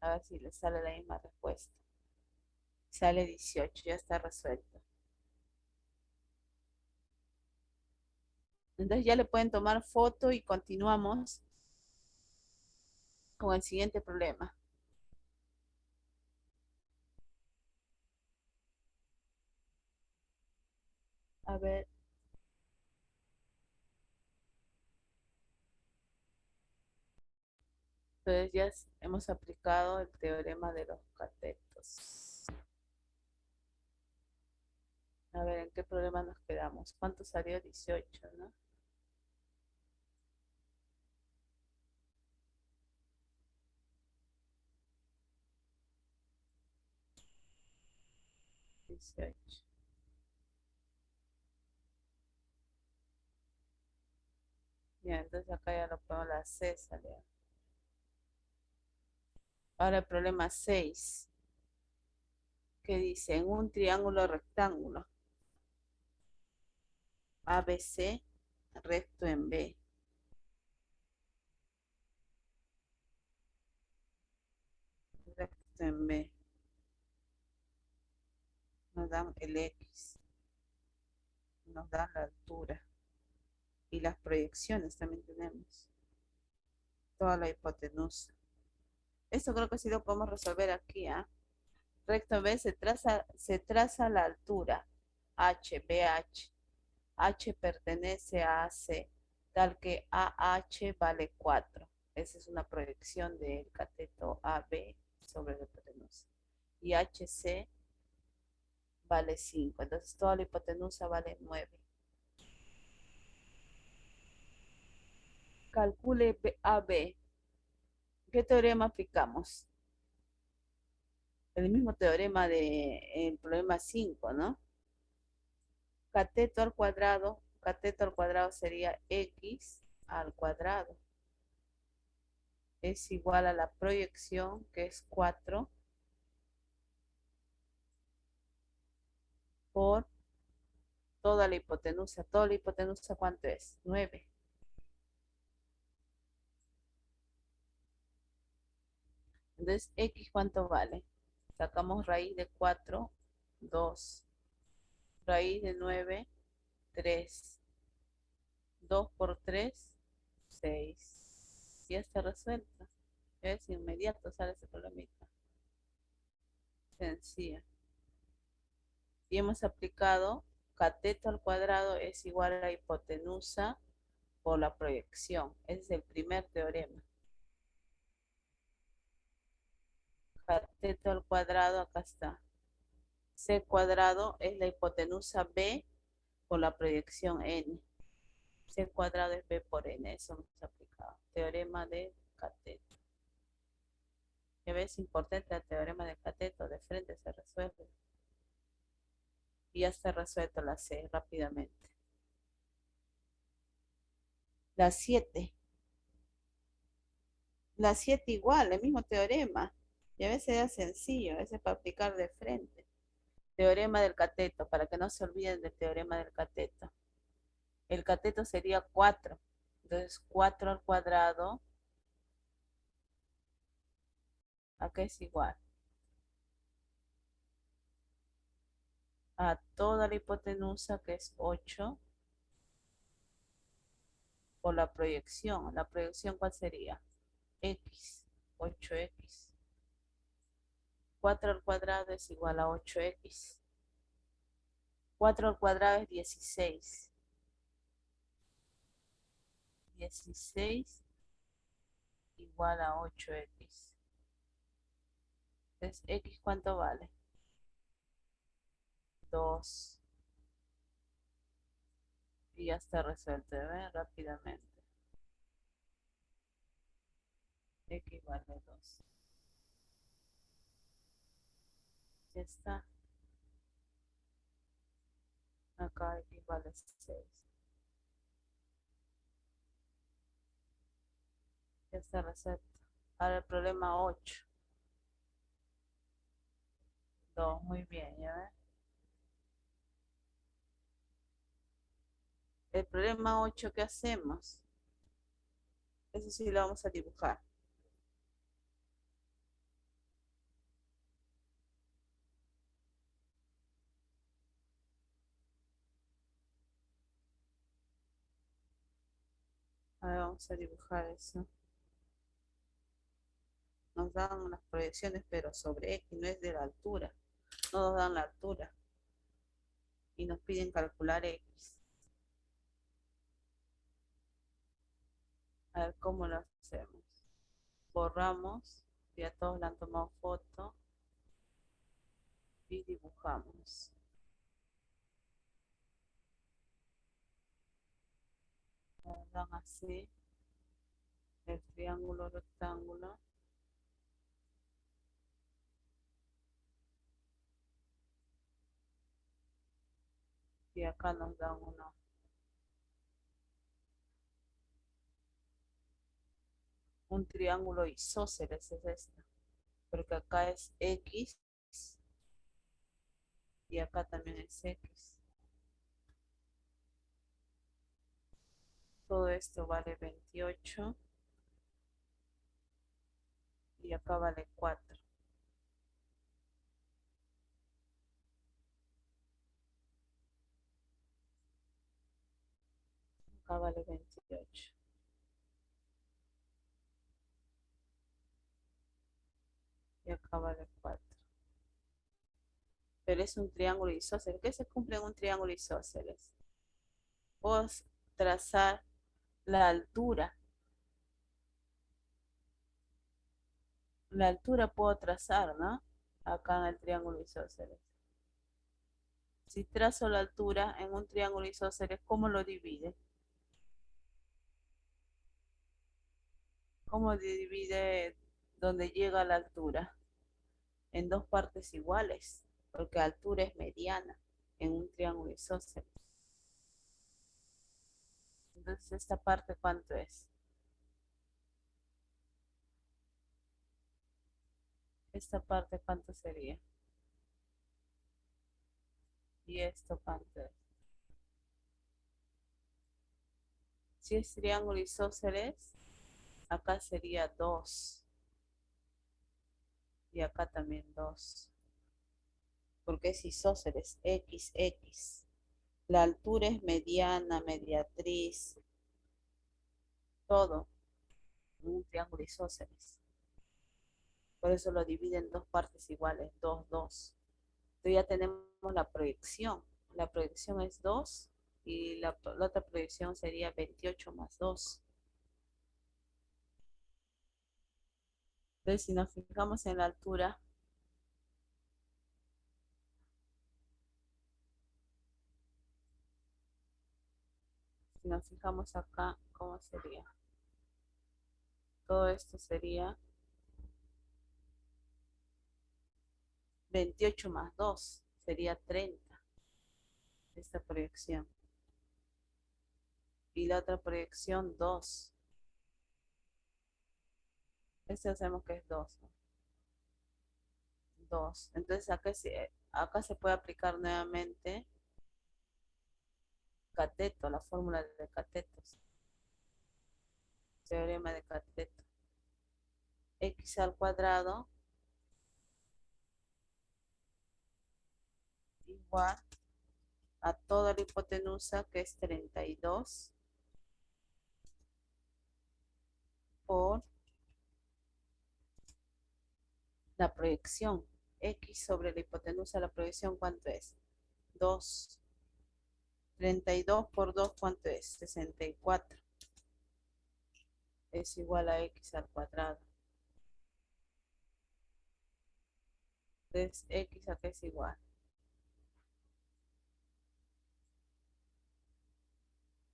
A ver si les sale la misma respuesta. Sale 18, ya está resuelto. Entonces ya le pueden tomar foto y continuamos con el siguiente problema. A ver. Entonces ya hemos aplicado el teorema de los catetos. A ver, ¿en qué problema nos quedamos? ¿Cuánto salió? 18, ¿no? Dieciocho. Bien, entonces acá ya lo pongo la C, salió. Ahora el problema 6, que dice, en un triángulo rectángulo, ABC, recto en B. Recto en B. Nos dan el X. Nos dan la altura. Y las proyecciones también tenemos. Toda la hipotenusa. Esto creo que sí lo podemos resolver aquí, ¿ah? Recto en B se traza la altura. H, BH. H pertenece a AC, tal que AH vale 4. Esa es una proyección del cateto AB sobre la hipotenusa. Y HC vale 5. Entonces toda la hipotenusa vale 9. Calcule AB. ¿Qué teorema aplicamos? El mismo teorema del problema 5, ¿no? Cateto al cuadrado sería X al cuadrado. Es igual a la proyección, que es 4, por toda la hipotenusa. Toda la hipotenusa, ¿cuánto es? 9. Entonces, X, ¿cuánto vale? Sacamos raíz de 4, 2. Raíz de 9, 3. 2 por 3, 6. Ya está resuelta. Es inmediato, sale ese problemita. Sencilla. Y hemos aplicado cateto al cuadrado es igual a la hipotenusa por la proyección. Ese es el primer teorema. Cateto al cuadrado, acá está. C cuadrado es la hipotenusa B por la proyección N. C cuadrado es B por N. Eso hemos aplicado. Teorema de cateto. Ya ves, importante el teorema de cateto. De frente se resuelve. Y ya está resuelto la C rápidamente. La 7. La 7 igual, el mismo teorema. Y a veces es sencillo, a veces para aplicar de frente. Teorema del cateto, para que no se olviden del teorema del cateto. El cateto sería 4. Entonces 4 al cuadrado, acá es igual a toda la hipotenusa, que es 8, por la proyección. ¿La proyección cuál sería? X, 8x. 4 al cuadrado es igual a 8x. 4 al cuadrado es 16. 16 igual a 8x. Entonces, ¿x cuánto vale? 2. Y ya está resuelto, ¿ven? Rápidamente. X vale 2. Ya está. Acá X vale 6. Ya está resuelto. Ahora el problema 8. 2, muy bien, ¿ya ven? El problema 8, ¿qué hacemos? Eso sí lo vamos a dibujar. Ahora vamos a dibujar eso. Nos dan las proyecciones, pero sobre X, no es de la altura. No nos dan la altura. Y nos piden calcular X. A ver cómo lo hacemos. Borramos, ya todos le han tomado foto. Y dibujamos. Nos dan así. El triángulo rectángulo. Y acá nos dan un triángulo isósceles, es esto. Porque acá es X y acá también es X. Todo esto vale 28 y acá vale 4. Acá vale 28. Y acá vale 4. Pero es un triángulo isósceles. ¿Qué se cumple en un triángulo isósceles? Puedo trazar la altura. La altura puedo trazar, ¿no? Acá en el triángulo isósceles. Si trazo la altura en un triángulo isósceles, ¿cómo lo divide? ¿Cómo divide donde llega la altura? En dos partes iguales, porque altura es mediana en un triángulo isósceles. Entonces, ¿esta parte cuánto es? ¿Esta parte cuánto sería? ¿Y esto cuánto es? Si es triángulo isósceles, acá sería 2. Y acá también 2. Porque es isósceles, X, X. La altura es mediana, mediatriz, todo. Un triángulo isósceles. Por eso lo divide en dos partes iguales, 2, 2. Entonces ya tenemos la proyección. La proyección es 2 y la otra proyección sería 28 más 2. Entonces si nos fijamos en la altura, Si nos fijamos acá, ¿cómo sería? Todo esto sería 28 más 2, sería 30, esta proyección. Y la otra proyección, 2. Este hacemos que es 2, ¿no? 2. Entonces acá se puede aplicar nuevamente cateto, la fórmula de catetos. Teorema de cateto. X al cuadrado igual a toda la hipotenusa, que es 32, por la proyección. X sobre la hipotenusa, la proyección, ¿cuánto es? 2. 32 por 2, ¿cuánto es? 64. Es igual a X al cuadrado. Entonces, X a qué es igual.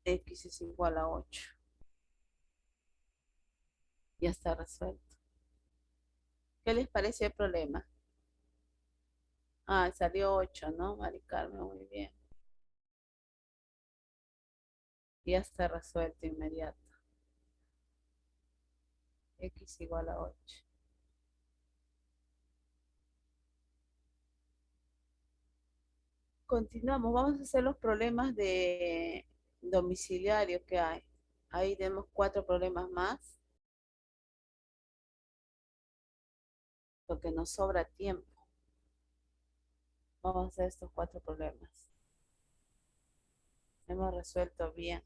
X es igual a 8. Ya está resuelto. ¿Qué les parece el problema? Ah, salió 8, ¿no, Mari Carmen? Muy bien. Ya está resuelto inmediato. X igual a 8. Continuamos. Vamos a hacer los problemas de domiciliario que hay. Ahí tenemos 4 problemas más, porque nos sobra tiempo. Vamos a hacer estos 4 problemas. Hemos resuelto bien.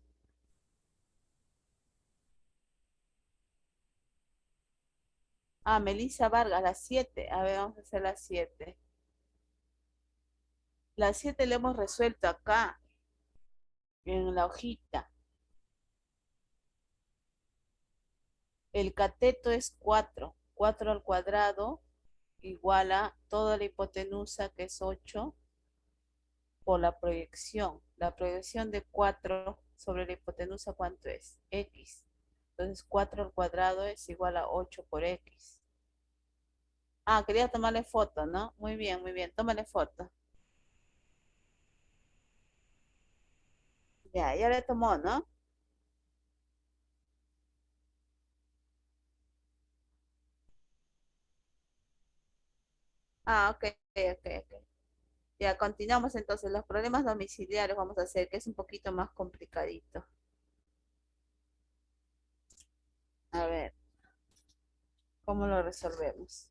Ah, Melissa Vargas, las 7. A ver, vamos a hacer las 7. Las 7 le hemos resuelto acá, en la hojita. El cateto es 4. 4 al cuadrado igual a toda la hipotenusa, que es 8, por la proyección. La proyección de 4 sobre la hipotenusa, ¿cuánto es? X. Entonces 4 al cuadrado es igual a 8 por X. Ah, quería tomarle foto, ¿no? Muy bien, muy bien. Tómale foto. Ya le tomó, ¿no? Ah, ok, ok, ok. Ya continuamos entonces. Los problemas domiciliarios vamos a hacer, que es un poquito más complicadito. A ver, ¿cómo lo resolvemos?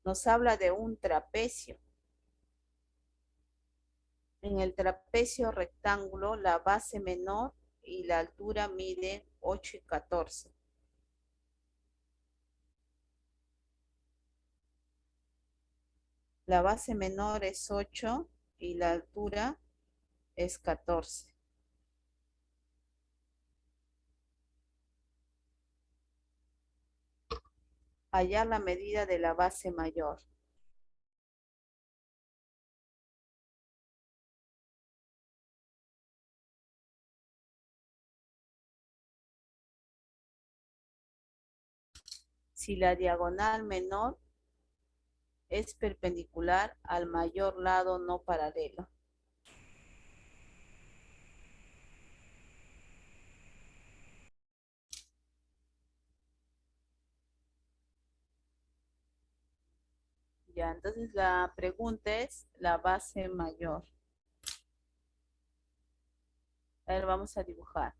Nos habla de un trapecio. En el trapecio rectángulo, la base menor y la altura miden 8 y 14. La base menor es 8 y la altura es 14. Hallar la medida de la base mayor. Si la diagonal menor es perpendicular al mayor lado no paralelo. Ya, entonces la pregunta es la base mayor. A ver, vamos a dibujar.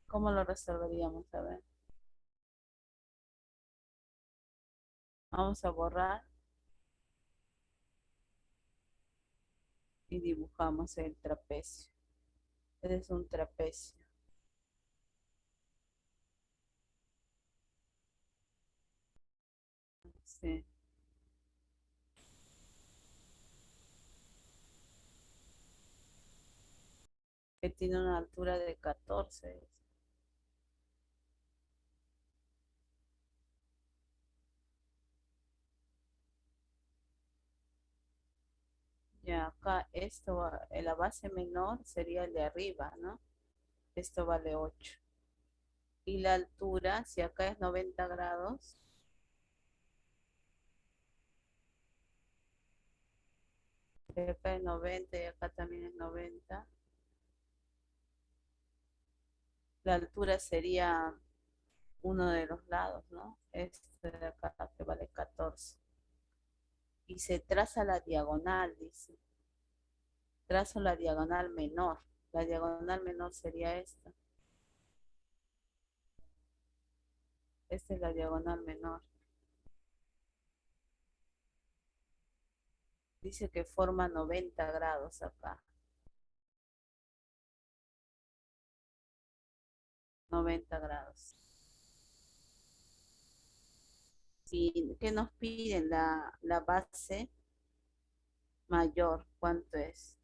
¿Cómo lo resolveríamos? A ver. Vamos a borrar y dibujamos el trapecio. Este es un trapecio. Sí. Que tiene una altura de 14. Ya acá esto, la base menor sería el de arriba, ¿no? Esto vale 8. Y la altura, si acá es 90 grados, acá es 90 y acá también es 90. La altura sería uno de los lados, ¿no? Este de acá que vale 14. Y se traza la diagonal, dice. Trazo la diagonal menor. La diagonal menor sería esta. Esta es la diagonal menor. Dice que forma 90 grados acá. 90 grados. ¿Y qué nos piden? La base mayor, ¿cuánto es?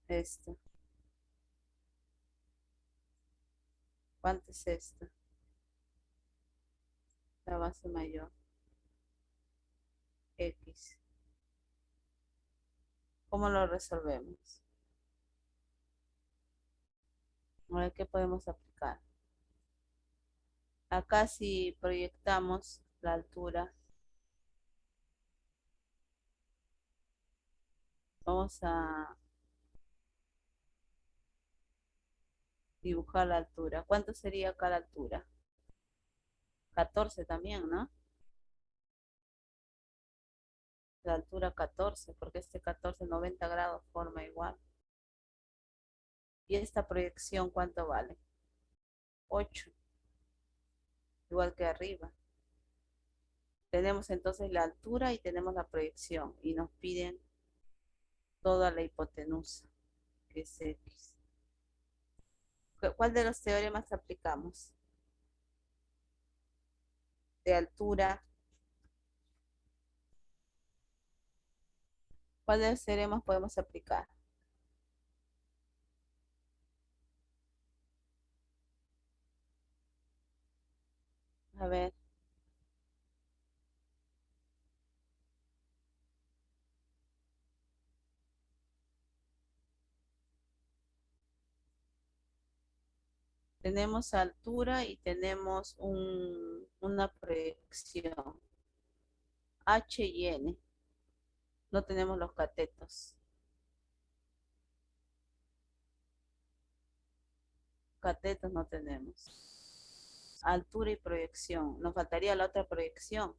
Esto. ¿Cuánto es esto? La base mayor. X. ¿Cómo lo resolvemos? A ver qué podemos aplicar. Acá si proyectamos la altura, vamos a dibujar la altura. ¿Cuánto sería acá la altura? 14 también, ¿no? La altura 14, porque este 14, 90 grados forma igual. ¿Y esta proyección cuánto vale? 8, igual que arriba. Tenemos entonces la altura y tenemos la proyección y nos piden toda la hipotenusa, que es X. ¿Cuál de los teoremas aplicamos? De altura. ¿Cuál de los teoremas podemos aplicar? A ver, tenemos altura y tenemos una proyección. H y N. No tenemos los catetos. Catetos no tenemos. Altura y proyección. Nos faltaría la otra proyección.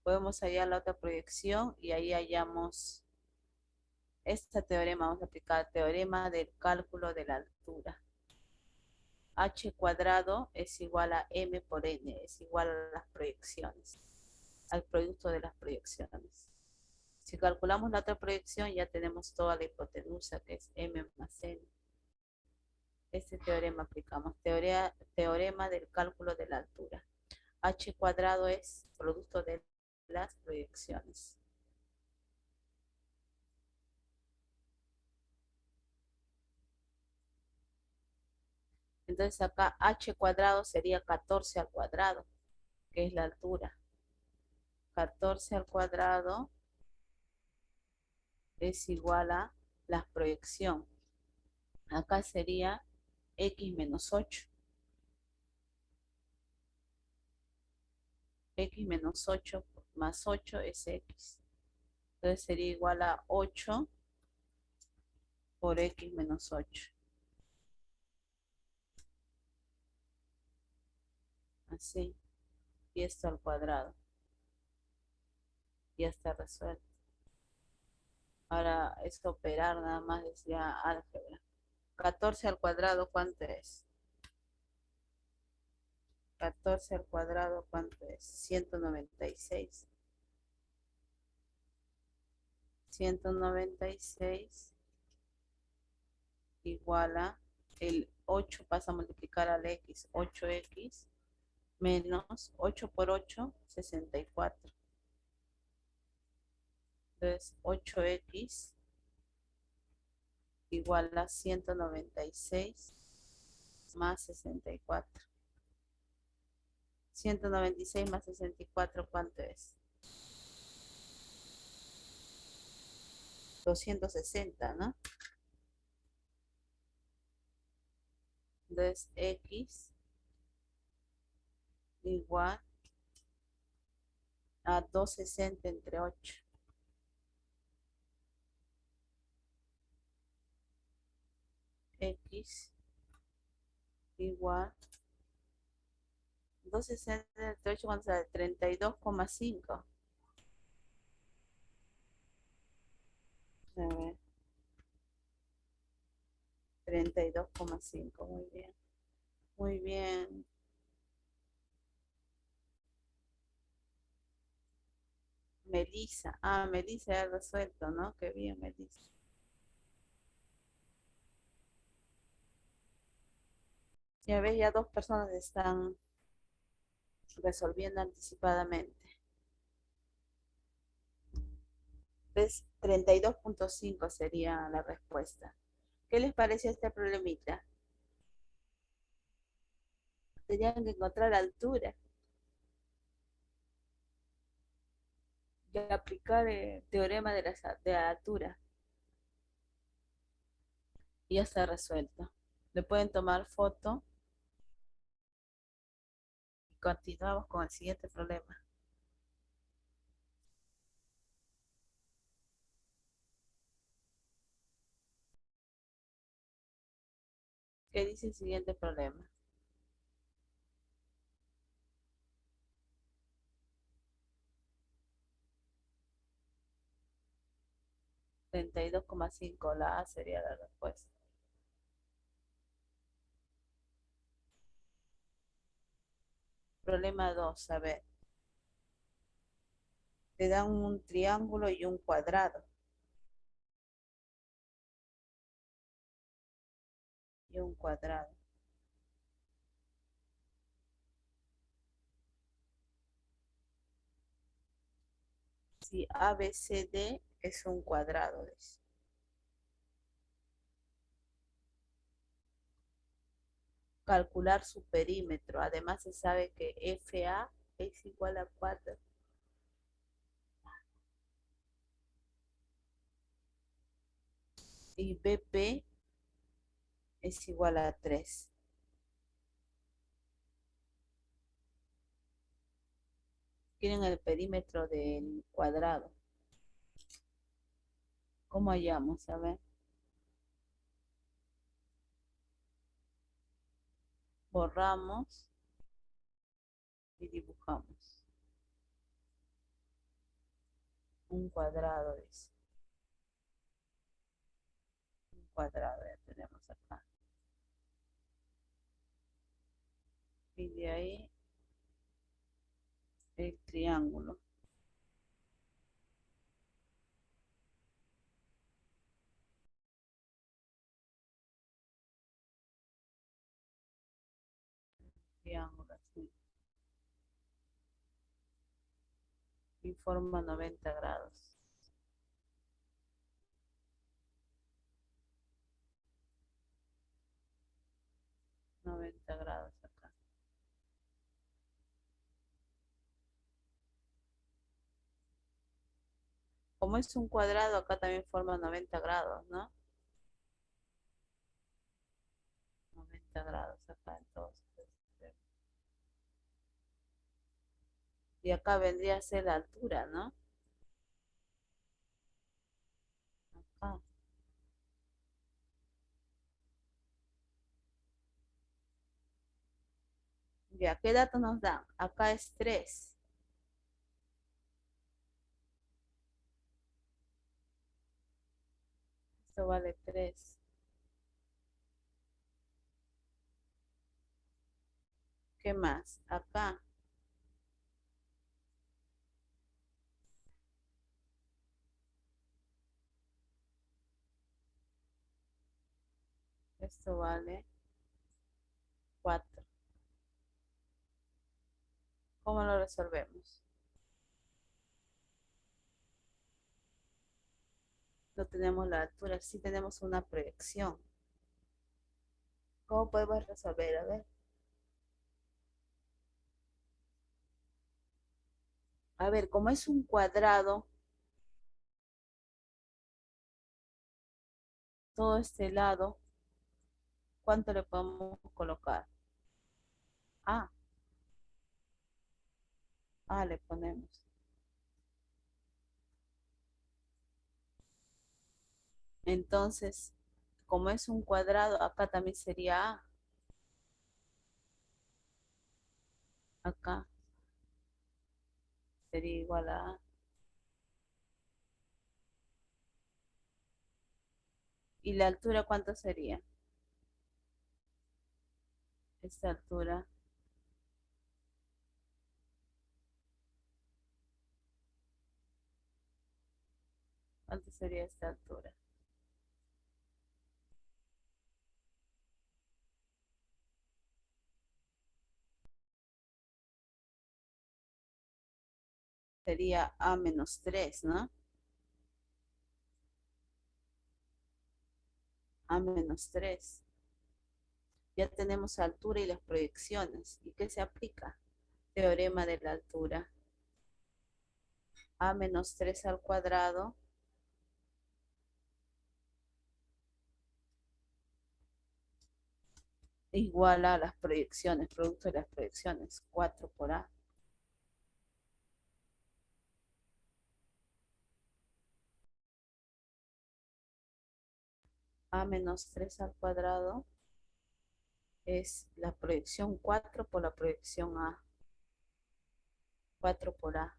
Podemos hallar la otra proyección y ahí hallamos este teorema. Vamos a aplicar el teorema del cálculo de la altura. H cuadrado es igual a M por N, es igual a las proyecciones, al producto de las proyecciones. Si calculamos la otra proyección, ya tenemos toda la hipotenusa, que es M más N. Este teorema aplicamos, teorema del cálculo de la altura. H cuadrado es producto de las proyecciones. Entonces acá H cuadrado sería 14 al cuadrado, que es la altura. 14 al cuadrado es igual a la proyección. Acá sería X menos 8. X menos 8 más 8 es X. Entonces sería igual a 8 por X menos 8. Así. Y esto al cuadrado. Ya está resuelto. Ahora es operar nada más, es ya álgebra. 14 al cuadrado, ¿cuánto es? 14 al cuadrado, ¿cuánto es? 196. 196 igual a el 8 pasa a multiplicar al X, 8X menos 8 por 8, 64. Entonces 8X igual a 196 más 64. 196 más 64, ¿cuánto es? 260, ¿no? Entonces, X igual a 260 entre 8. X igual 260 entre 8, ¿cuánto sale? 32,5. A ver, 32,5. Muy bien. Muy bien. Melissa. Ah, Melissa ya resuelto, ¿no? Qué bien, Melissa. Ya ves, ya dos personas están resolviendo anticipadamente. ¿Ves? 32,5 sería la respuesta. ¿Qué les parece este problemita? Tenían que encontrar altura y aplicar el teorema de la altura. Y ya está resuelto. Le pueden tomar foto y continuamos con el siguiente problema. ¿Qué dice el siguiente problema? 32,5, la A sería la respuesta. Problema 2, a ver. Te dan un triángulo y un cuadrado. Y un cuadrado. Si ABCD es un cuadrado, dice. Calcular su perímetro. Además se sabe que FA es igual a 4 y BP es igual a 3. Quieren el perímetro del cuadrado. ¿Cómo hallamos? A ver. Borramos y dibujamos. Un cuadrado, dice. Un cuadrado ya tenemos acá. Y de ahí el triángulo. Triángulo así. Y forma 90 grados. 90 grados acá. Como es un cuadrado, acá también forma 90 grados, ¿no? 90 grados acá entonces. Y acá vendría a ser la altura, ¿no? Acá. Ya, ¿qué datos nos dan? Acá es 3. Esto vale 3. ¿Qué más? Acá. Esto vale 4. ¿Cómo lo resolvemos? No tenemos la altura, sí tenemos una proyección. ¿Cómo podemos resolver? A ver. A ver, como es un cuadrado, todo este lado, ¿cuánto le podemos colocar? A, A le ponemos. Entonces, como es un cuadrado, acá también sería A. Acá sería igual a A. ¿Y la altura cuánto sería? Esta altura, ¿cuánto sería esta altura? Sería A menos 3, ¿no? A menos 3. Ya tenemos altura y las proyecciones. ¿Y qué se aplica? Teorema de la altura. A menos 3 al cuadrado igual a las proyecciones, producto de las proyecciones, 4 por A. A menos 3 al cuadrado es la proyección 4 por la proyección A. 4 por A.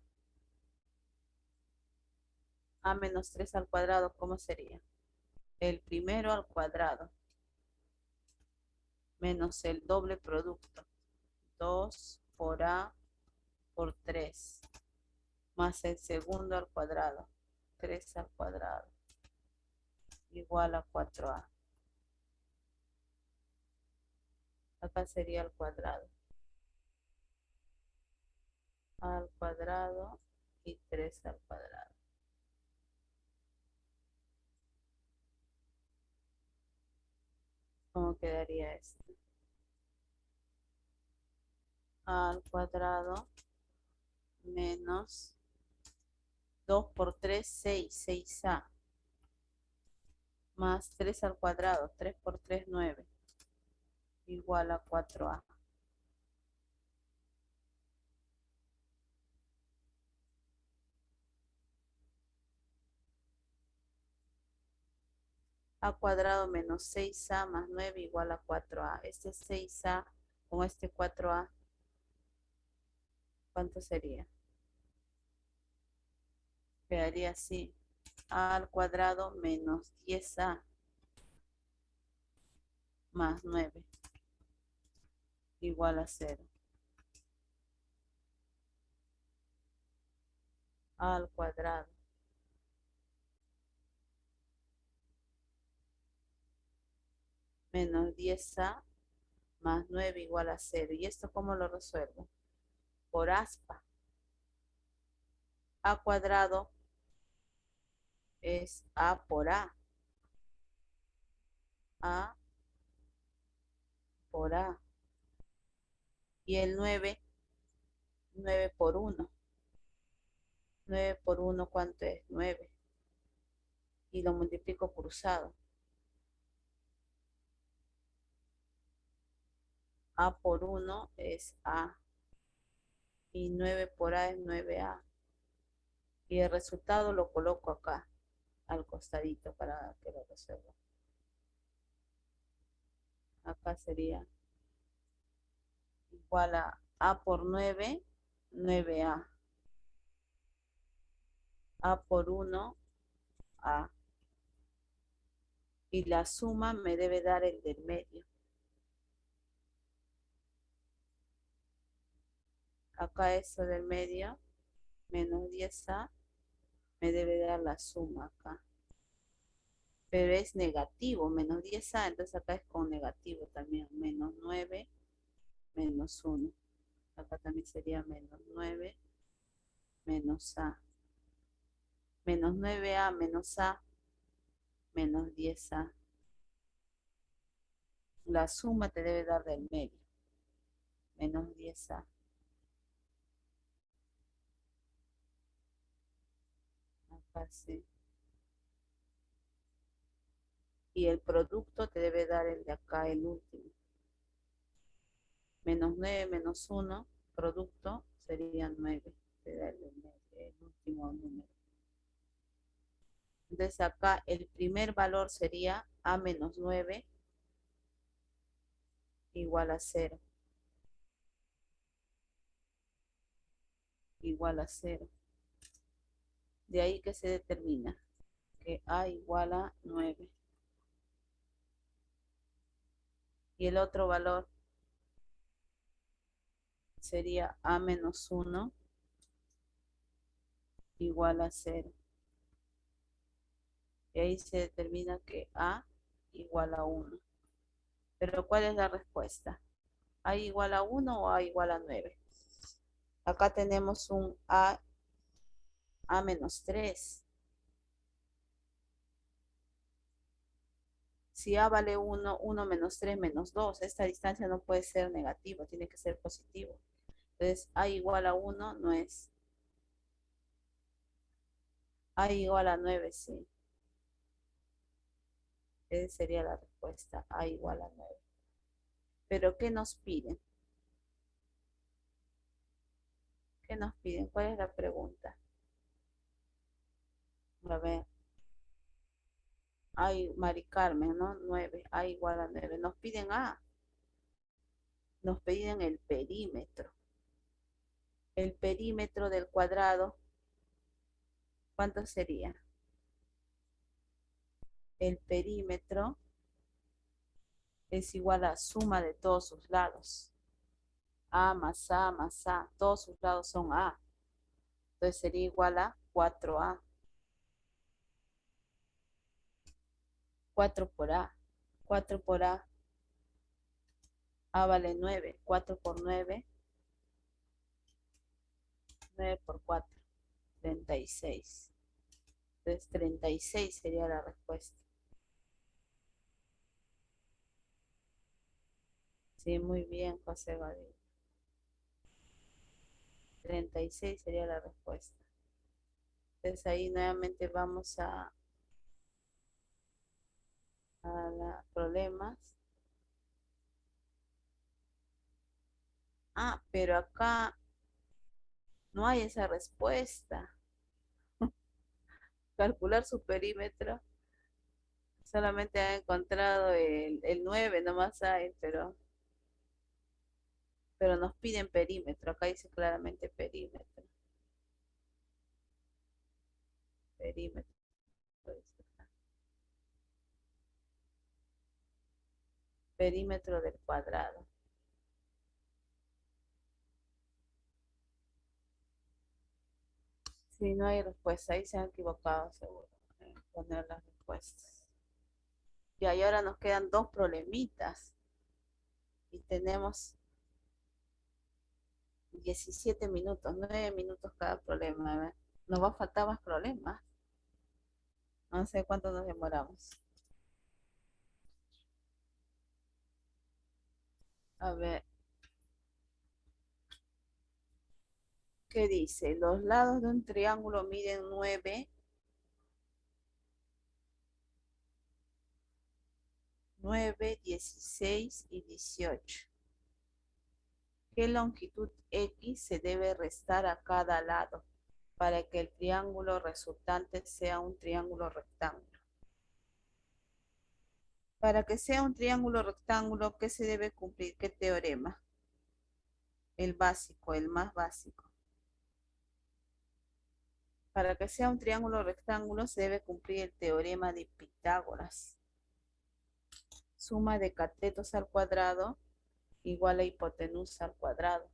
A menos 3 al cuadrado, ¿cómo sería? El primero al cuadrado menos el doble producto. 2 por A por 3 más el segundo al cuadrado. 3 al cuadrado igual a 4A. Acá sería el cuadrado. A al cuadrado y 3 al cuadrado. ¿Cómo quedaría esto? A al cuadrado menos 2 por 3, 6, 6A. Más 3 al cuadrado, 3 por 3, 9. Igual a 4A. A cuadrado menos 6A más 9 igual a 4A. Este 6A con este 4A, ¿cuánto sería? Quedaría así. A al cuadrado menos 10A más 9 igual a 0. A al cuadrado menos 10A más 9 igual a 0. ¿Y esto cómo lo resuelvo? Por aspa. A cuadrado es A por A. A por A. Y el 9, 9 por 1. 9 por 1, ¿cuánto es? 9. Y lo multiplico por usado. A por 1 es A. Y 9 por A es 9A. Y el resultado lo coloco acá, al costadito para que lo resuelva. Acá sería igual a A por 9, 9A. A por 1, A. Y la suma me debe dar el del medio. Acá eso del medio, menos 10A, me debe dar la suma acá. Pero es negativo, menos 10A, entonces acá es con negativo también, menos 9, menos 1. Acá también sería menos 9, menos A. Menos 9A menos A, menos 10A. La suma te debe dar del medio, menos 10A. Acá sí. Y el producto te debe dar el de acá, el último. Menos 9 menos 1, producto sería 9. Te da el último número. Entonces acá el primer valor sería a menos 9 igual a 0. Igual a 0. De ahí que se determina que a igual a 9. Y el otro valor sería a menos 1 igual a 0. Y ahí se determina que a igual a 1. Pero ¿cuál es la respuesta? ¿A igual a 1 o a igual a 9? Acá tenemos un a menos 3. Si a vale 1, 1 menos 3 menos 2. Esta distancia no puede ser negativa, tiene que ser positivo. Entonces, a igual a 1 no es. A igual a 9, sí. Esa sería la respuesta, a igual a 9. Pero, ¿qué nos piden? ¿Qué nos piden? ¿Cuál es la pregunta? A ver. Ay, Mari Carmen, ¿no? 9, a igual a 9. Nos piden a. Nos piden el perímetro. El perímetro del cuadrado, ¿cuánto sería? El perímetro es igual a suma de todos sus lados. A más A más A. Todos sus lados son A. Entonces sería igual a 4A. 4 por A. 4 por A. A vale 9. 4 por 9. 9 por 4. 36. Entonces 36 sería la respuesta. Sí, muy bien, José Vadillo. 36 sería la respuesta. Entonces ahí nuevamente vamos a problemas. Ah, pero acá no hay esa respuesta. Calcular su perímetro. Solamente han encontrado el 9, nomás hay, pero nos piden perímetro. Acá dice claramente perímetro. Perímetro. Perímetro del cuadrado. Si no hay respuesta, ahí se han equivocado seguro en poner las respuestas. Y ahora nos quedan dos problemitas. Y tenemos 17 minutos, 9 minutos cada problema. A ver, nos va a faltar más problemas. No sé cuánto nos demoramos. A ver, ¿qué dice? Los lados de un triángulo miden 9, 16 y 18. ¿Qué longitud X se debe restar a cada lado para que el triángulo resultante sea un triángulo rectángulo? Para que sea un triángulo rectángulo, ¿qué se debe cumplir? ¿Qué teorema? El básico, el más básico. Para que sea un triángulo rectángulo se debe cumplir el teorema de Pitágoras. Suma de catetos al cuadrado igual a hipotenusa al cuadrado.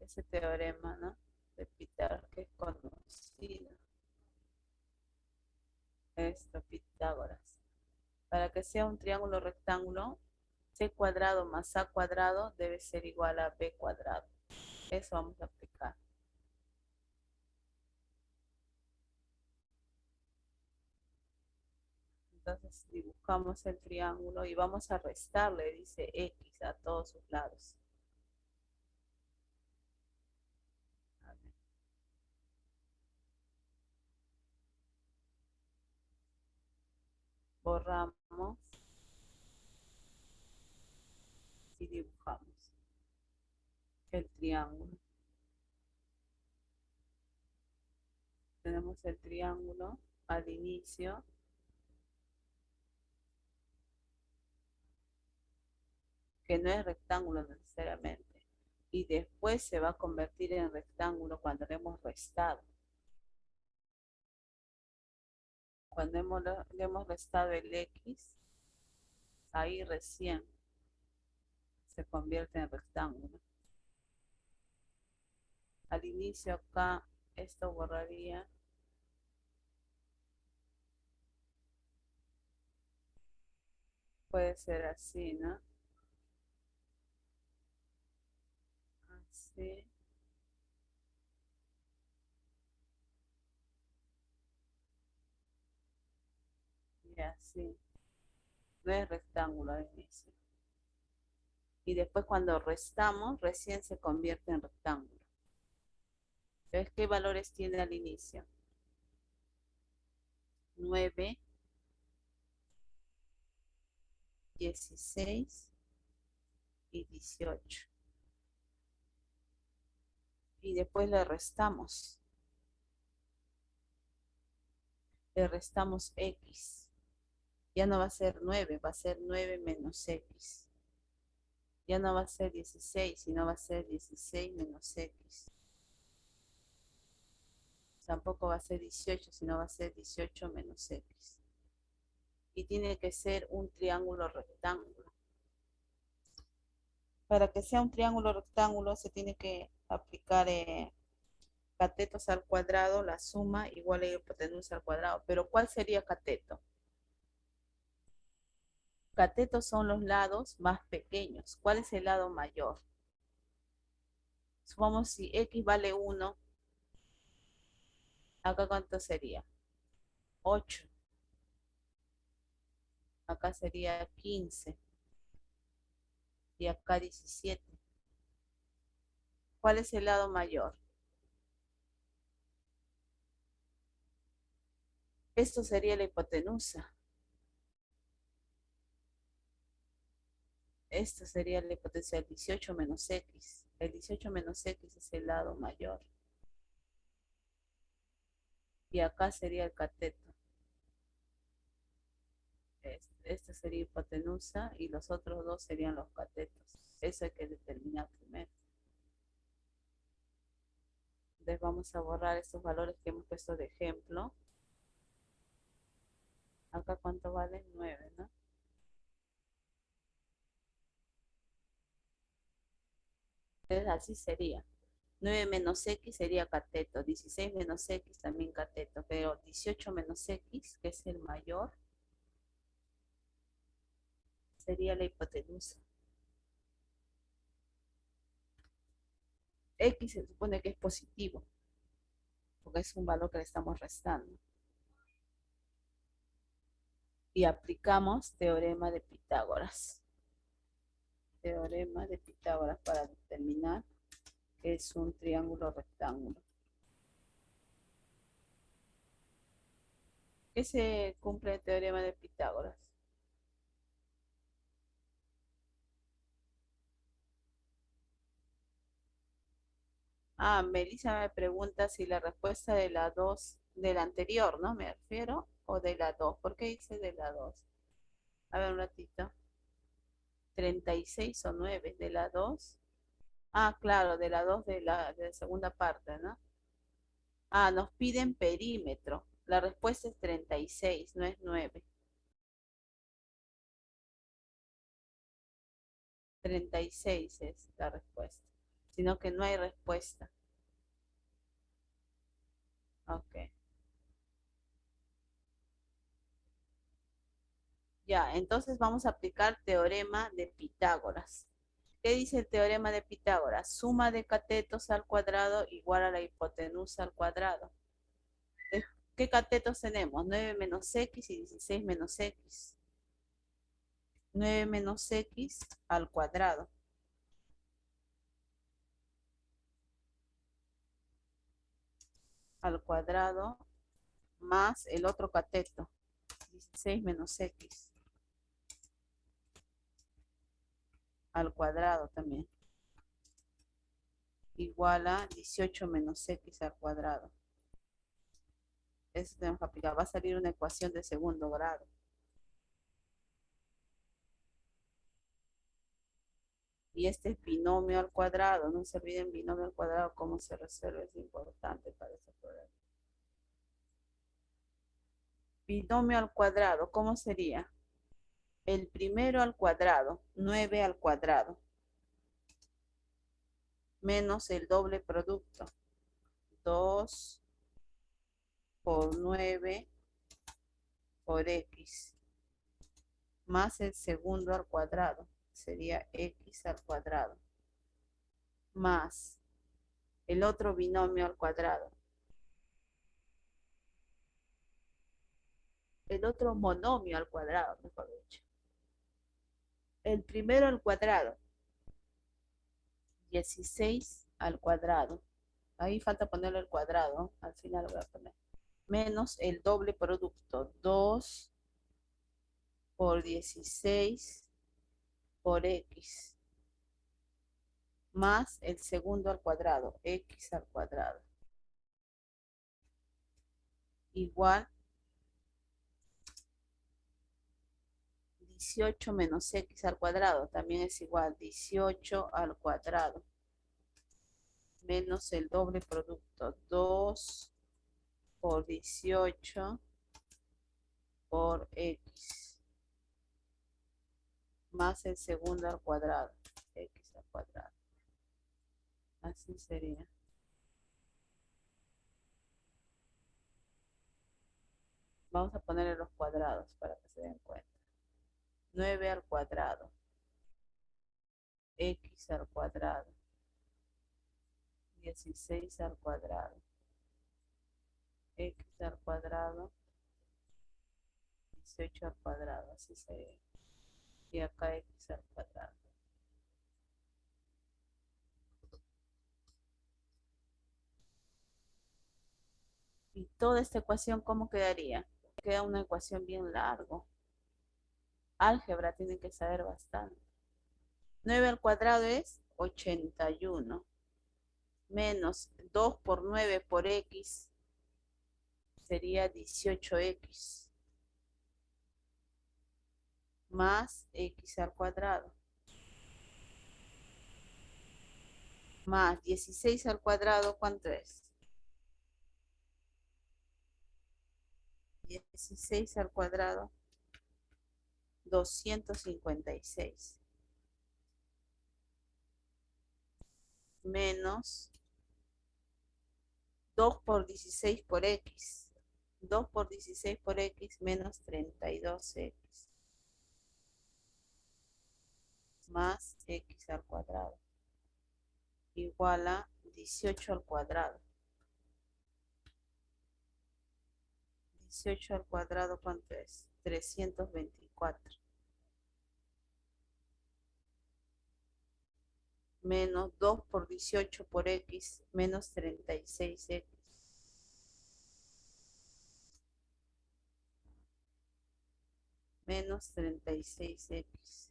Ese teorema, ¿no? De Pitágoras, que es conocido. Esto, Pitágoras. Para que sea un triángulo rectángulo, c cuadrado más a cuadrado debe ser igual a b cuadrado. Eso vamos a aplicar. Entonces dibujamos el triángulo y vamos a restarle, dice X, a todos sus lados. A ver. Borramos y dibujamos el triángulo. Tenemos el triángulo al inicio. Que no es rectángulo necesariamente. Y después se va a convertir en rectángulo cuando le hemos restado. Cuando le hemos restado el X, ahí recién se convierte en rectángulo. Al inicio acá, esto borraría. Puede ser así, ¿no? Así. Y así. No es rectángulo al inicio. Y después cuando restamos, recién se convierte en rectángulo. Entonces, ¿qué valores tiene al inicio? 9, 16 y 18. Y después le restamos. Le restamos X. Ya no va a ser 9, va a ser 9 menos X. Ya no va a ser 16, sino va a ser 16 menos X. Tampoco va a ser 18, sino va a ser 18 menos X. Y tiene que ser un triángulo rectángulo. Para que sea un triángulo rectángulo se tiene que aplicar catetos al cuadrado, la suma igual a hipotenusa al cuadrado. Pero ¿cuál sería cateto? Catetos son los lados más pequeños. ¿Cuál es el lado mayor? Supongamos si X vale 1, acá ¿cuánto sería? 8. Acá sería 15. Y acá 17. ¿Cuál es el lado mayor? Esto sería la hipotenusa. Esto sería la hipotenusa del 18 menos X. El 18 menos X es el lado mayor. Y acá sería el cateto. Este sería hipotenusa y los otros dos serían los catetos. Eso hay que determinar primero. Entonces vamos a borrar estos valores que hemos puesto de ejemplo. Acá ¿cuánto vale? 9, ¿no? Entonces así sería. 9 menos X sería cateto. 16 menos X también cateto. Pero 18 menos X, que es el mayor, sería la hipotenusa. X se supone que es positivo, porque es un valor que le estamos restando. Y aplicamos teorema de Pitágoras. Teorema de Pitágoras para determinar que es un triángulo rectángulo. ¿Qué se cumple el teorema de Pitágoras? Ah, Melissa me pregunta si la respuesta de la 2, de la anterior, ¿no? Me refiero, o de la 2. ¿Por qué dice de la 2? A ver un ratito. 36 o 9 de la 2. Ah, claro, de la 2 de la segunda parte, ¿no? Ah, nos piden perímetro. La respuesta es 36, no es 9. 36 es la respuesta. Sino que no hay respuesta. Ok. Ya, entonces vamos a aplicar teorema de Pitágoras. ¿Qué dice el teorema de Pitágoras? Suma de catetos al cuadrado igual a la hipotenusa al cuadrado. ¿Qué catetos tenemos? 9 menos X y 16 menos X. 9 menos X al cuadrado. Al cuadrado más el otro cateto. 16 menos x al cuadrado también. Igual a 18 menos x al cuadrado. Eso tenemos que aplicar. Va a salir una ecuación de segundo grado. Y este es binomio al cuadrado. No se olviden binomio al cuadrado, cómo se resuelve. Es importante para ese problema. Binomio al cuadrado, ¿cómo sería? El primero al cuadrado, 9 al cuadrado, menos el doble producto, 2 por 9 por x, más el segundo al cuadrado, sería x al cuadrado, más el otro binomio al cuadrado, el otro monomio al cuadrado, mejor dicho. El primero al cuadrado, 16 al cuadrado. Ahí falta ponerle el cuadrado, al final lo voy a poner. Menos el doble producto, 2 por 16 por x, más el segundo al cuadrado, x al cuadrado. Igual 18 menos x al cuadrado, también es igual 18 al cuadrado, menos el doble producto, 2 por 18 por x, más el segundo al cuadrado, x al cuadrado. Así sería. Vamos a ponerle los cuadrados para que se den cuenta. 9 al cuadrado, x al cuadrado, 16 al cuadrado, x al cuadrado, 18 al cuadrado, así sería. Y acá x al cuadrado. Y toda esta ecuación, ¿cómo quedaría? Queda una ecuación bien larga. Álgebra tienen que saber bastante. 9 al cuadrado es 81. Menos 2 por 9 por x sería 18x. Más x al cuadrado. Más 16 al cuadrado, ¿cuánto es? 16 al cuadrado, 256. Menos 2 por 16 por x. 2 por 16 por x menos 32x. Más x al cuadrado. Igual a 18 al cuadrado. 18 al cuadrado, ¿cuánto es? 324. Menos 2 por 18 por x menos 36x. Menos 36x.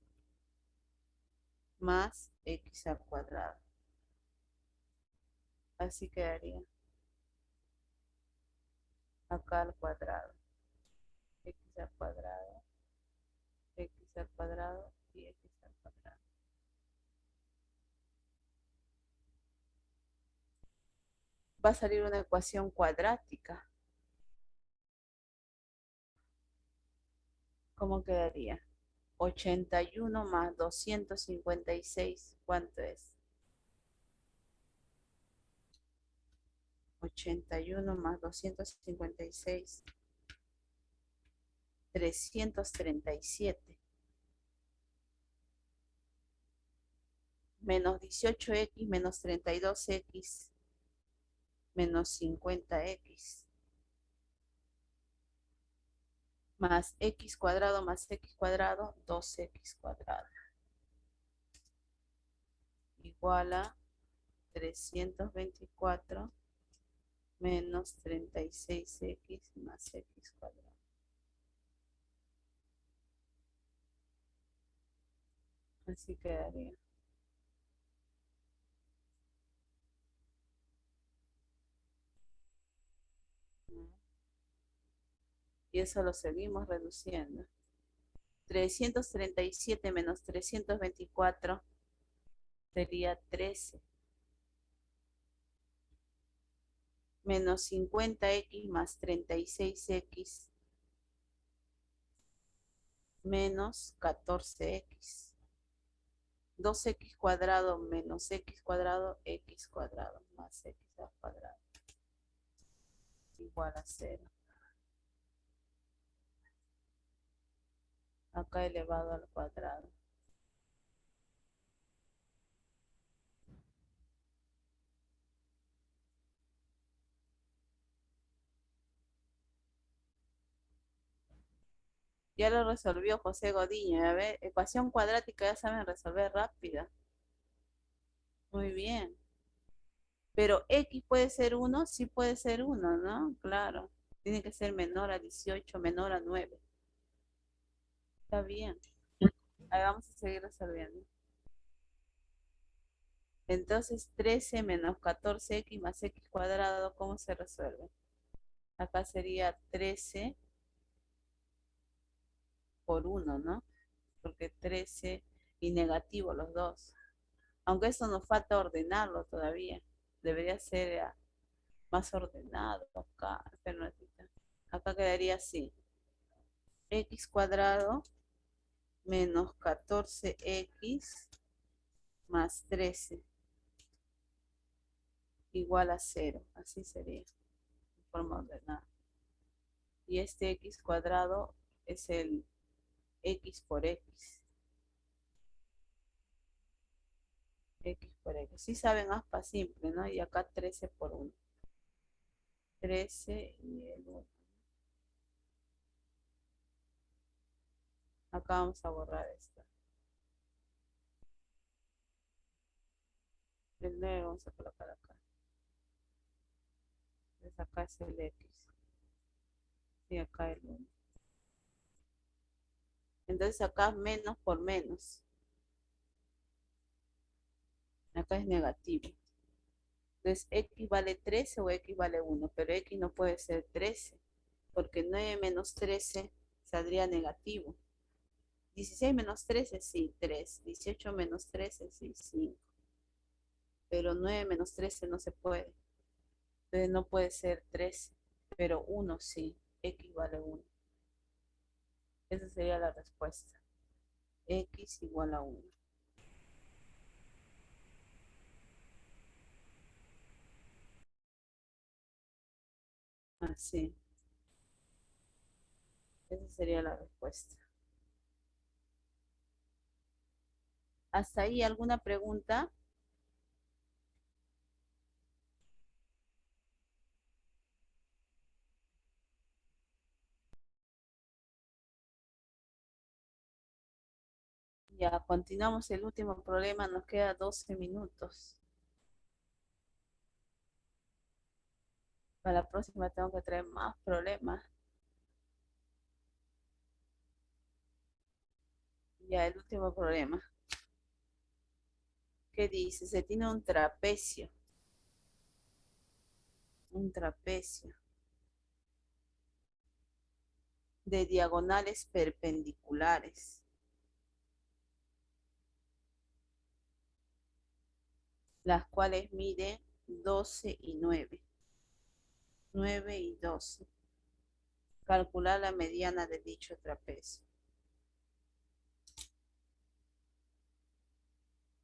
Más x al cuadrado. Así quedaría. Acá al cuadrado. X al cuadrado. X al cuadrado y x al cuadrado. Va a salir una ecuación cuadrática. ¿Cómo quedaría? 81 más 256, ¿cuánto es? 81 más 256, 337. Menos 18x menos 32x menos 50x. Más x cuadrado más x cuadrado, 2x cuadrado. Igual a 324 menos 36x más x cuadrado. Así quedaría. Y eso lo seguimos reduciendo. 337 menos 324 sería 13. Menos 50x más 36x menos 14x. 2x cuadrado menos x cuadrado más x al cuadrado igual a 0. Acá elevado al cuadrado. Ya lo resolvió José Godiño. A ver, ecuación cuadrática ya saben resolver rápida. Muy bien. Pero x puede ser 1, sí puede ser 1, ¿no? Claro. Tiene que ser menor a 18, menor a 9. Está bien. Ahí vamos a seguir resolviendo. Entonces 13 menos 14x más x cuadrado, ¿cómo se resuelve? Acá sería 13 por 1, ¿no? Porque 13 y negativo los dos. Aunque eso nos falta ordenarlo todavía. Debería ser más ordenado acá. Espera un ratito. Acá quedaría así. X cuadrado menos 14x más 13 igual a 0. Así sería. De forma ordenada. Y este x cuadrado es el x por x. X por x. Sí saben aspa simple, ¿no? Y acá 13 por 1. 13 y el 1. Acá vamos a borrar esto. El 9 vamos a colocar acá. Entonces acá es el x. Y acá el 1. Entonces acá menos por menos. Acá es negativo. Entonces x vale 13 o x vale 1. Pero x no puede ser 13. Porque 9 menos 13 saldría negativo. 16 menos 13, sí, 3. 18 menos 13, sí, 5. Pero 9 menos 13 no se puede. Entonces no puede ser 13. Pero 1 sí. X vale 1. Esa sería la respuesta. X igual a 1. Así. Esa sería la respuesta. ¿Hasta ahí alguna pregunta? Ya, continuamos el último problema. Nos queda 12 minutos. Para la próxima tengo que traer más problemas. Ya, el último problema. ¿Qué dice? Se tiene un trapecio. Un trapecio de diagonales perpendiculares, las cuales miden 12 y 9. 9 y 12. Calcular la mediana de dicho trapecio.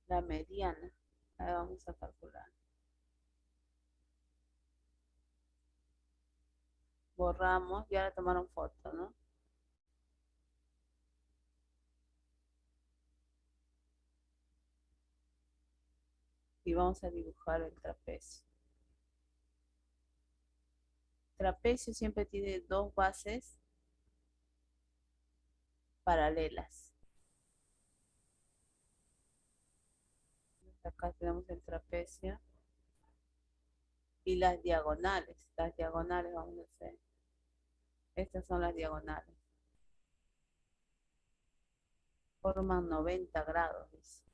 La mediana. Ahora vamos a calcular. Borramos, ya le tomaron foto, ¿no? Y vamos a dibujar el trapecio. Trapecio siempre tiene dos bases paralelas. Acá tenemos el trapecio y las diagonales. Las diagonales vamos a hacer. Estas son las diagonales. forman 90 grados, dice.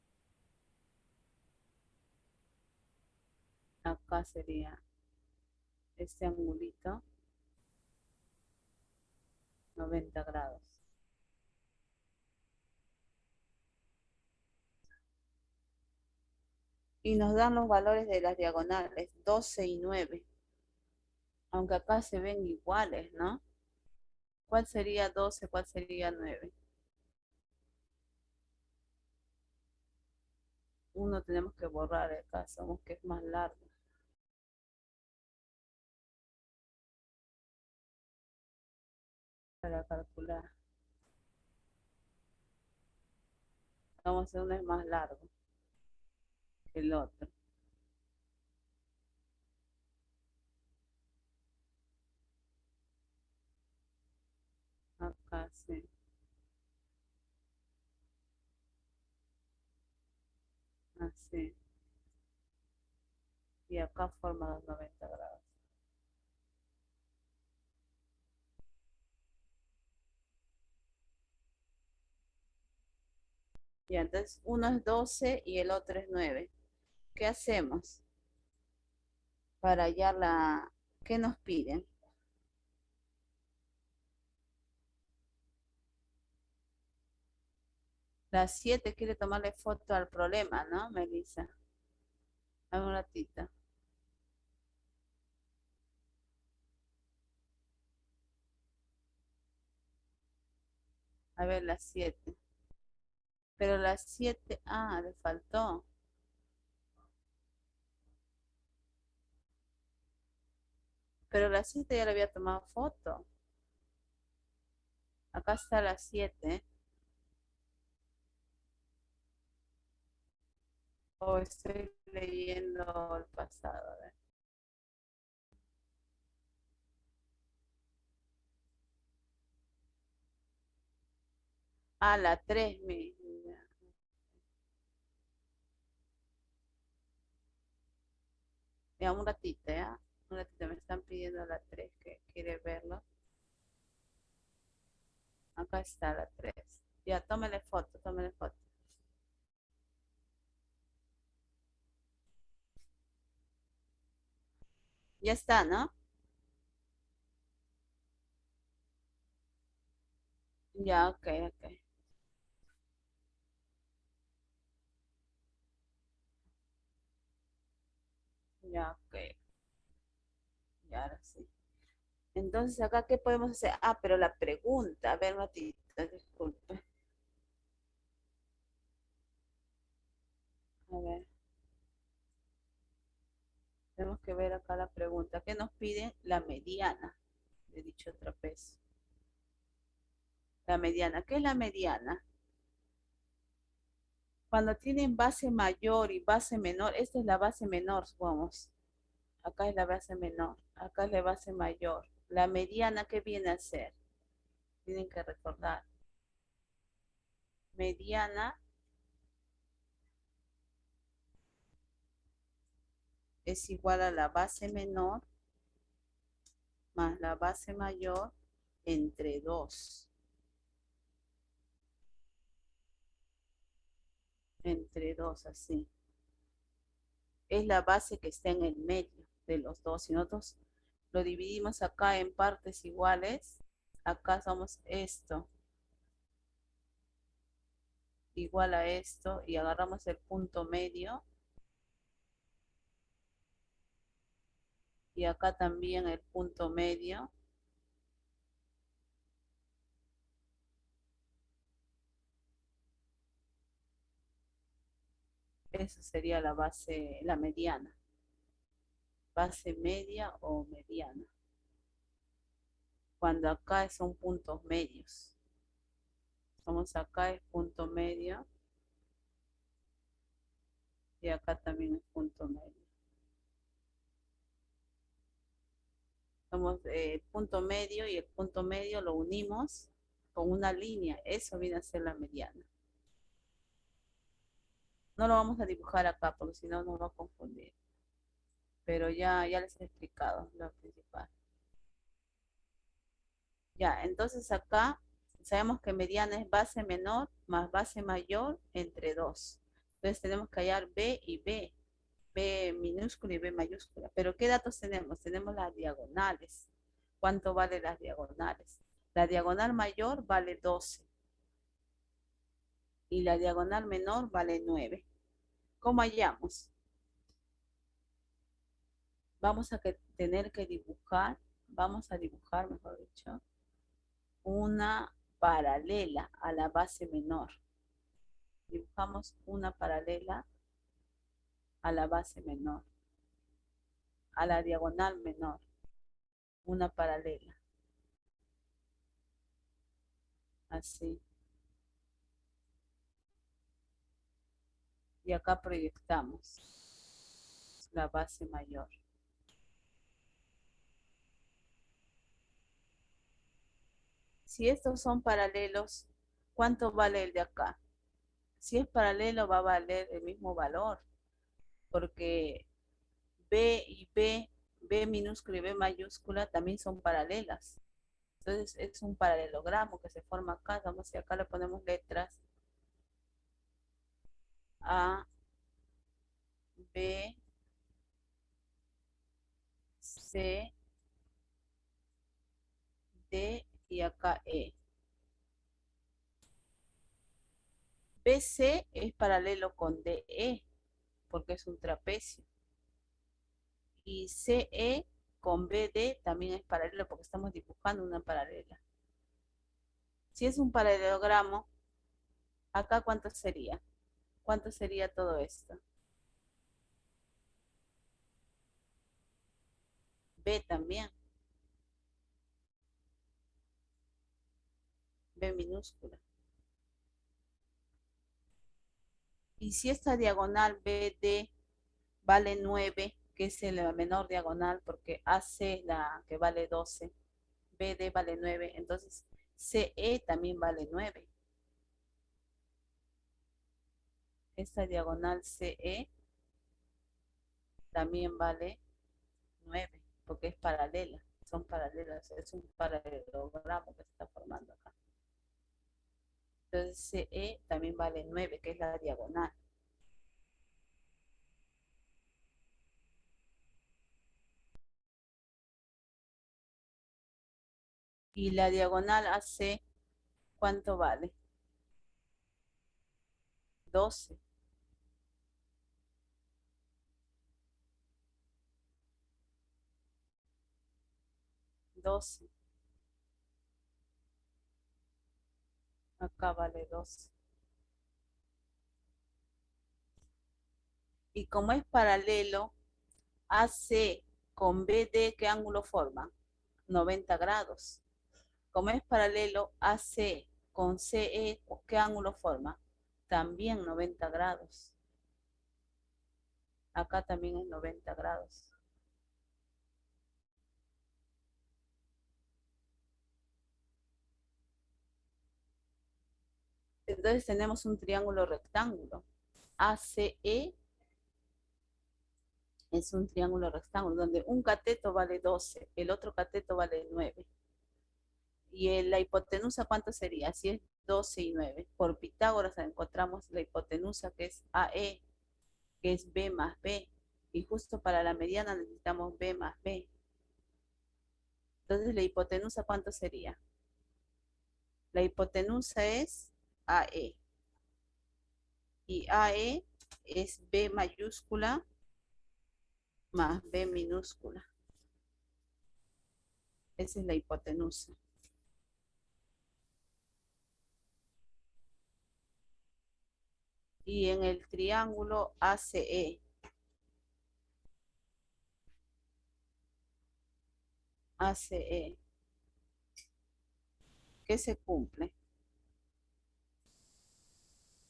Acá sería este angulito, 90 grados. Y nos dan los valores de las diagonales, 12 y 9. Aunque acá se ven iguales, ¿no? ¿Cuál sería 12? ¿Cuál sería 9? Uno tenemos que borrar acá, somos que es más largo. Para calcular. Vamos a hacer uno es más largo que el otro. Acá sí. Así. Y acá forma los 90 grados. Y entonces uno es 12 y el otro es 9. ¿Qué hacemos para hallar la... ¿Qué nos piden? La 7 quiere tomarle foto al problema, ¿no, Melissa? Dame un ratito. A ver, la 7. Pero la 7, le faltó. Pero la 7 ya le había tomado foto. Acá está la 7. O estoy leyendo el pasado. A ver. La 3, mira. Ya, un ratito, ¿ya? Un ratito, me están pidiendo la 3 que quiere verlo. Acá está la 3. Ya, tómale foto, tómale foto. Ya está, ¿no? Ya, ok, ok. Ya, ok. Ya, ahora sí. Entonces, acá, ¿qué podemos hacer? Pero la pregunta, a ver, Matita, disculpe. A ver, tenemos que ver acá la pregunta. ¿Qué nos piden? La mediana de dicho trapecio. La mediana. ¿Qué es la mediana? Cuando tienen base mayor y base menor, esta es la base menor, supongamos. Acá es la base menor, acá es la base mayor. La mediana, ¿qué viene a ser? Tienen que recordar. Mediana es igual a la base menor más la base mayor entre 2. Entre 2, así. Es la base que está en el medio de los dos. Si nosotros lo dividimos acá en partes iguales, acá somos esto igual a esto y agarramos el punto medio y acá también el punto medio. Eso sería la base, la mediana. Base media o mediana. Cuando acá son puntos medios. Vamos acá es punto medio. Y acá también es punto medio. Somos el punto medio y el punto medio lo unimos con una línea. Eso viene a ser la mediana. No lo vamos a dibujar acá porque si no nos va a confundir. Pero ya les he explicado lo principal. Ya, entonces acá sabemos que mediana es base menor más base mayor entre 2. Entonces tenemos que hallar B y B. B minúscula y B mayúscula. Pero ¿qué datos tenemos? Tenemos las diagonales. ¿Cuánto vale las diagonales? La diagonal mayor vale 12 y la diagonal menor vale 9. ¿Cómo hallamos? Vamos a tener que dibujar, vamos a dibujar, mejor dicho, una paralela a la base menor. Dibujamos una paralela a la base menor, a la diagonal menor, una paralela. Así. Y acá proyectamos la base mayor. Si estos son paralelos, ¿cuánto vale el de acá? Si es paralelo va a valer el mismo valor, porque B y B, B minúscula y B mayúscula también son paralelas. Entonces es un paralelogramo que se forma acá. Vamos, si acá le ponemos letras A, B, C, D y acá E. BC es paralelo con DE porque es un trapecio. Y CE con BD también es paralelo porque estamos dibujando una paralela. Si es un paralelogramo, acá ¿cuánto sería? ¿Cuánto sería todo esto? B también. B minúscula. Y si esta diagonal BD vale 9, que es la menor diagonal, porque AC es la que vale 12, BD vale 9, entonces CE también vale 9. Esta diagonal CE también vale 9, porque es paralela, son paralelas, es un paralelogramo que se está formando acá. Entonces CE también vale 9, que es la diagonal. Y la diagonal AC, ¿cuánto vale? 12. 12. Acá vale 12. Y como es paralelo, AC con BD, ¿qué ángulo forma? 90 grados. Como es paralelo, AC con CE, ¿qué ángulo forma? También 90 grados. Acá también es 90 grados. Entonces tenemos un triángulo rectángulo. ACE es un triángulo rectángulo donde un cateto vale 12, el otro cateto vale 9. ¿Y la hipotenusa cuánto sería? Si es 12 y 9. Por Pitágoras encontramos la hipotenusa que es AE, que es B más B. Y justo para la mediana necesitamos B más B. Entonces, ¿la hipotenusa cuánto sería? La hipotenusa es AE. Y AE es B mayúscula más B minúscula. Esa es la hipotenusa. Y en el triángulo ACE, ACE, ¿qué se cumple?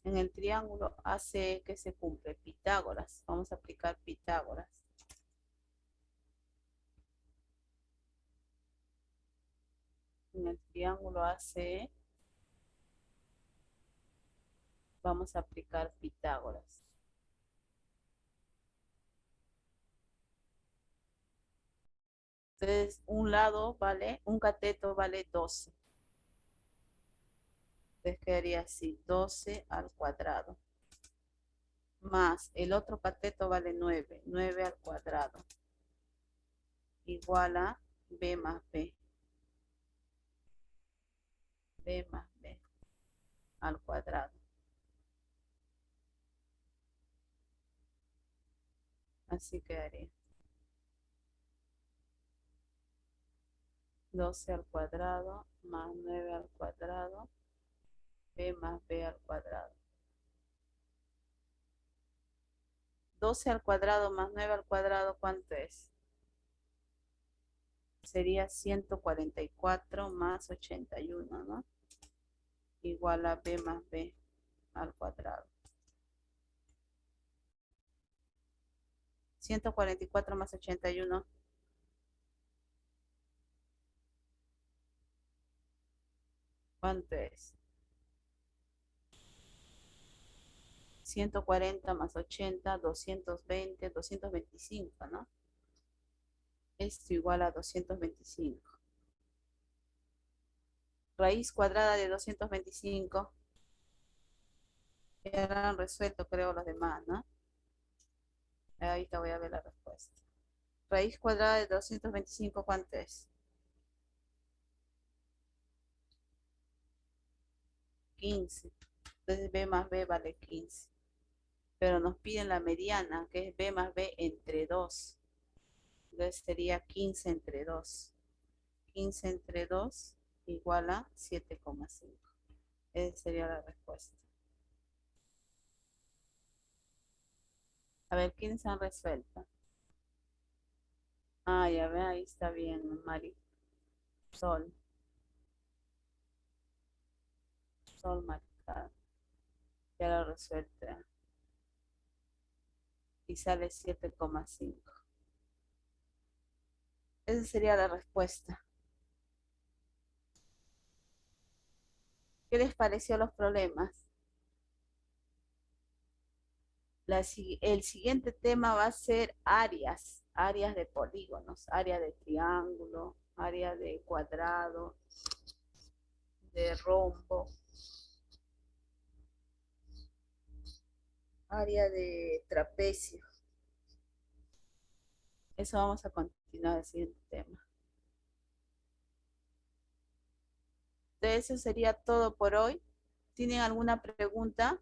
En el triángulo ACE, ¿qué se cumple? Pitágoras. Vamos a aplicar Pitágoras. En el triángulo ACE vamos a aplicar Pitágoras. Entonces, un lado vale, un cateto vale 12. Entonces quedaría así, 12 al cuadrado. Más el otro cateto vale 9, 9 al cuadrado. Igual a b más b. B más b al cuadrado. Así quedaría. 12 al cuadrado más 9 al cuadrado. B más b al cuadrado. 12 al cuadrado más 9 al cuadrado, ¿cuánto es? Sería 144 más 81, ¿no? Igual a b más b al cuadrado. 144 más 81. ¿Cuánto es? 140 más 80, 220, 225, ¿no? Esto igual a 225. Raíz cuadrada de 225. Ya han resuelto, creo, los demás, ¿no? Ahorita voy a ver la respuesta. Raíz cuadrada de 225, ¿cuánto es? 15. Entonces b más b vale 15. Pero nos piden la mediana, que es b más b entre 2. Entonces sería 15 entre 2. 15 entre 2 igual a 7,5. Esa sería la respuesta. A ver, ¿quiénes han resuelto? Ah, ya ve, ahí está bien, Mari. Sol. Sol marcado. Ya lo resuelto. Y sale 7,5. Esa sería la respuesta. ¿Qué les pareció los problemas? El siguiente tema va a ser áreas, áreas de polígonos, área de triángulo, área de cuadrado, de rombo, área de trapecio. Eso vamos a continuar el siguiente tema. Entonces, eso sería todo por hoy. ¿Tienen alguna pregunta?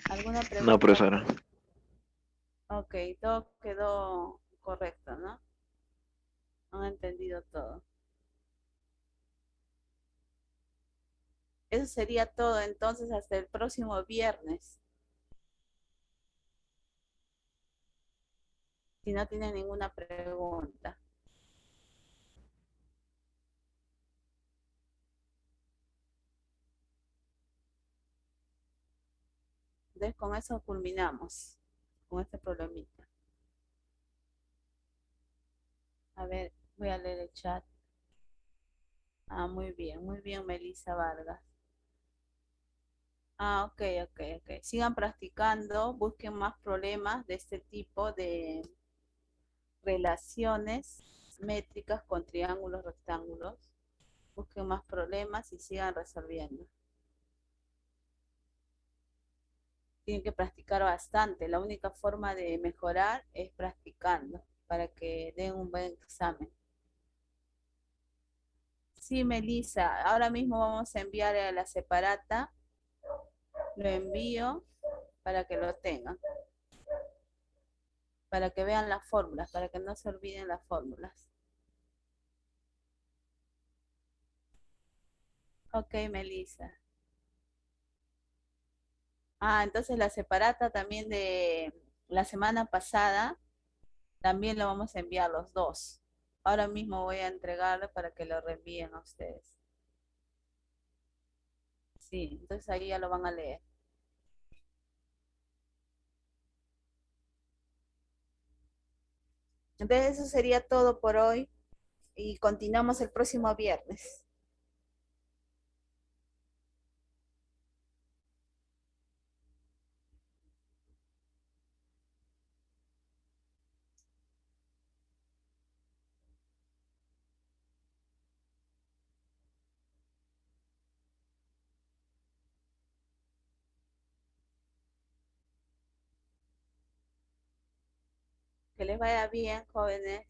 ¿Alguna No, pregunta? profesora. Ok, todo quedó correcto, ¿no? Han entendido todo. Eso sería todo entonces hasta el próximo viernes. Si no tienen ninguna pregunta. Entonces con eso culminamos con este problemita. A ver, voy a leer el chat. Ah, muy bien, Melissa Vargas. Ah, ok, ok, ok. Sigan practicando, busquen más problemas de este tipo de relaciones métricas con triángulos, rectángulos. Busquen más problemas y sigan resolviendo. Tienen que practicar bastante. La única forma de mejorar es practicando para que den un buen examen. Sí, Melissa, ahora mismo vamos a enviar a la separata. Lo envío para que lo tengan. Para que vean las fórmulas, para que no se olviden las fórmulas. Ok, Melissa. Ah, entonces la separata también de la semana pasada, también lo vamos a enviar los dos. Ahora mismo voy a entregarlo para que lo reenvíen a ustedes. Sí, entonces ahí ya lo van a leer. Entonces eso sería todo por hoy y continuamos el próximo viernes. Que les vaya bien, jóvenes.